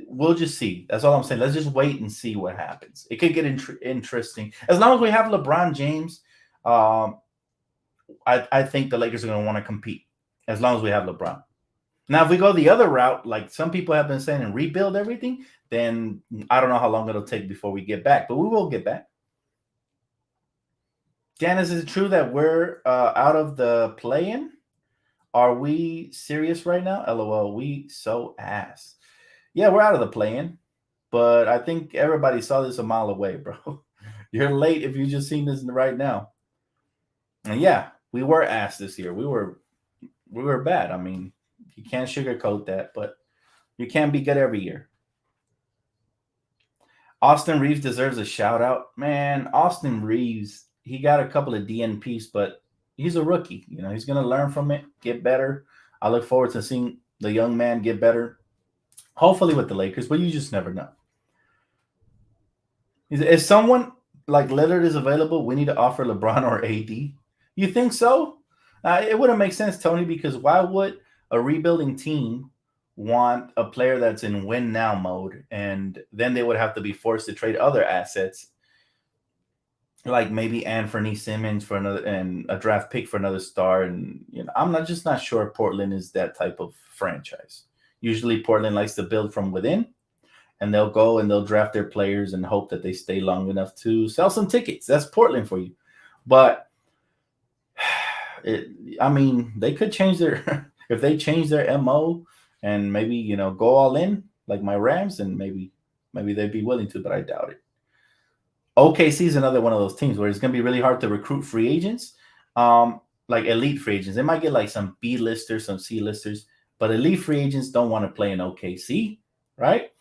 we'll just see. That's all I'm saying. Let's just wait and see what happens. It could get interesting. As long as we have LeBron James, I think the Lakers are going to want to compete as long as we have LeBron. Now, if we go the other route, like some people have been saying, and rebuild everything, then I don't know how long it'll take before we get back, but we will get back. Janice, is it true that we're out of the play-in? Are we serious right now? LOL, we so ass. Yeah, we're out of the play-in, but I think everybody saw this a mile away, bro. You're late if you just seen this right now. And yeah, we were ass this year. We were bad. I mean, you can't sugarcoat that, but you can't be good every year. Austin Reeves deserves a shout out. Man, Austin Reeves, he got a couple of DNPs, but he's a rookie. He's going to learn from it, get better. I look forward to seeing the young man get better, hopefully with the Lakers, but you just never know. If someone like Lillard is available, we need to offer LeBron or AD. You think so? It wouldn't make sense, Tony, because why would a rebuilding team want a player that's in win now mode, and then they would have to be forced to trade other assets, like maybe Anthony Simmons for another and a draft pick for another star. And I'm not sure Portland is that type of franchise. Usually Portland likes to build from within, and they'll go and they'll draft their players and hope that they stay long enough to sell some tickets. That's Portland for you. But they could change their if they change their MO and maybe go all in like my Rams, and maybe they'd be willing to, but I doubt it. OKC is another one of those teams where it's going to be really hard to recruit free agents, like elite free agents. They might get like some B-listers, some C-listers, but elite free agents don't want to play in OKC, right?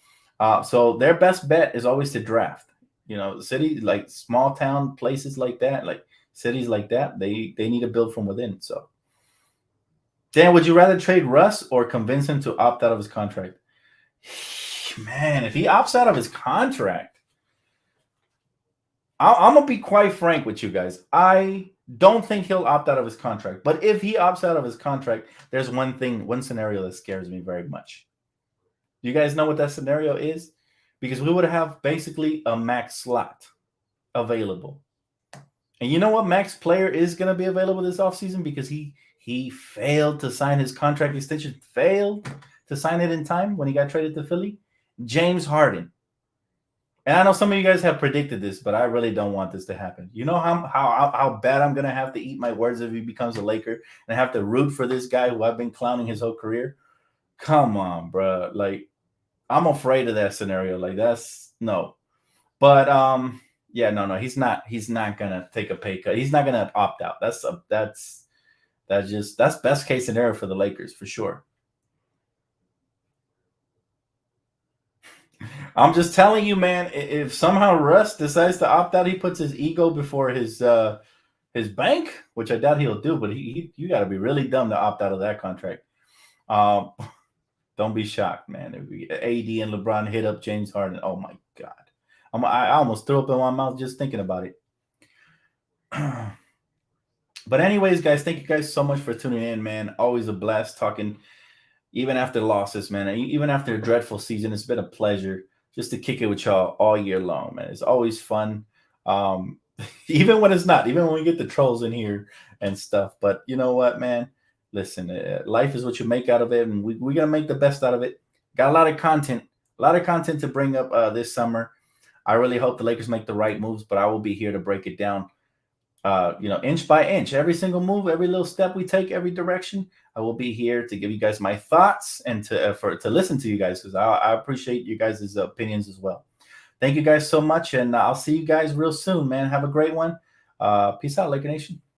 So their best bet is always to draft. Cities like small town places like that, like cities like that, they need to build from within. So, Dan, would you rather trade Russ or convince him to opt out of his contract? Man, if he opts out of his contract, I'm going to be quite frank with you guys. I don't think he'll opt out of his contract. But if he opts out of his contract, there's one scenario that scares me very much. Do you guys know what that scenario is? Because we would have basically a max slot available. And you know what max player is going to be available this offseason? Because he failed to sign his contract extension, failed to sign it in time when he got traded to Philly. James Harden. And I know some of you guys have predicted this, but I really don't want this to happen. You know how bad I'm going to have to eat my words if he becomes a Laker and I have to root for this guy who I've been clowning his whole career? Come on, bro. Like, I'm afraid of that scenario. Like, that's no. But yeah, no, he's not gonna take a pay cut. He's not gonna opt out. That's best case scenario for the Lakers for sure. I'm just telling you, man, if somehow Russ decides to opt out, he puts his ego before his bank, which I doubt he'll do, but you got to be really dumb to opt out of that contract. Don't be shocked, man. If AD and LeBron hit up James Harden, oh my God. I almost threw up in my mouth just thinking about it. But anyways, guys, thank you guys so much for tuning in, man. Always a blast talking, even after losses, man. Even after a dreadful season, it's been a pleasure just to kick it with y'all all year long, man. It's always fun. Even when it's not, even when we get the trolls in here and stuff. But you know what, man? Listen, life is what you make out of it, and we're gonna make the best out of it. Got a lot of content to bring up this summer. I really hope the Lakers make the right moves, but I will be here to break it down, inch by inch, every single move, every little step we take, every direction. I will be here to give you guys my thoughts and to listen to you guys, because I appreciate you guys' opinions as well. Thank you guys so much, and I'll see you guys real soon, man. Have a great one. Peace out, Laker Nation.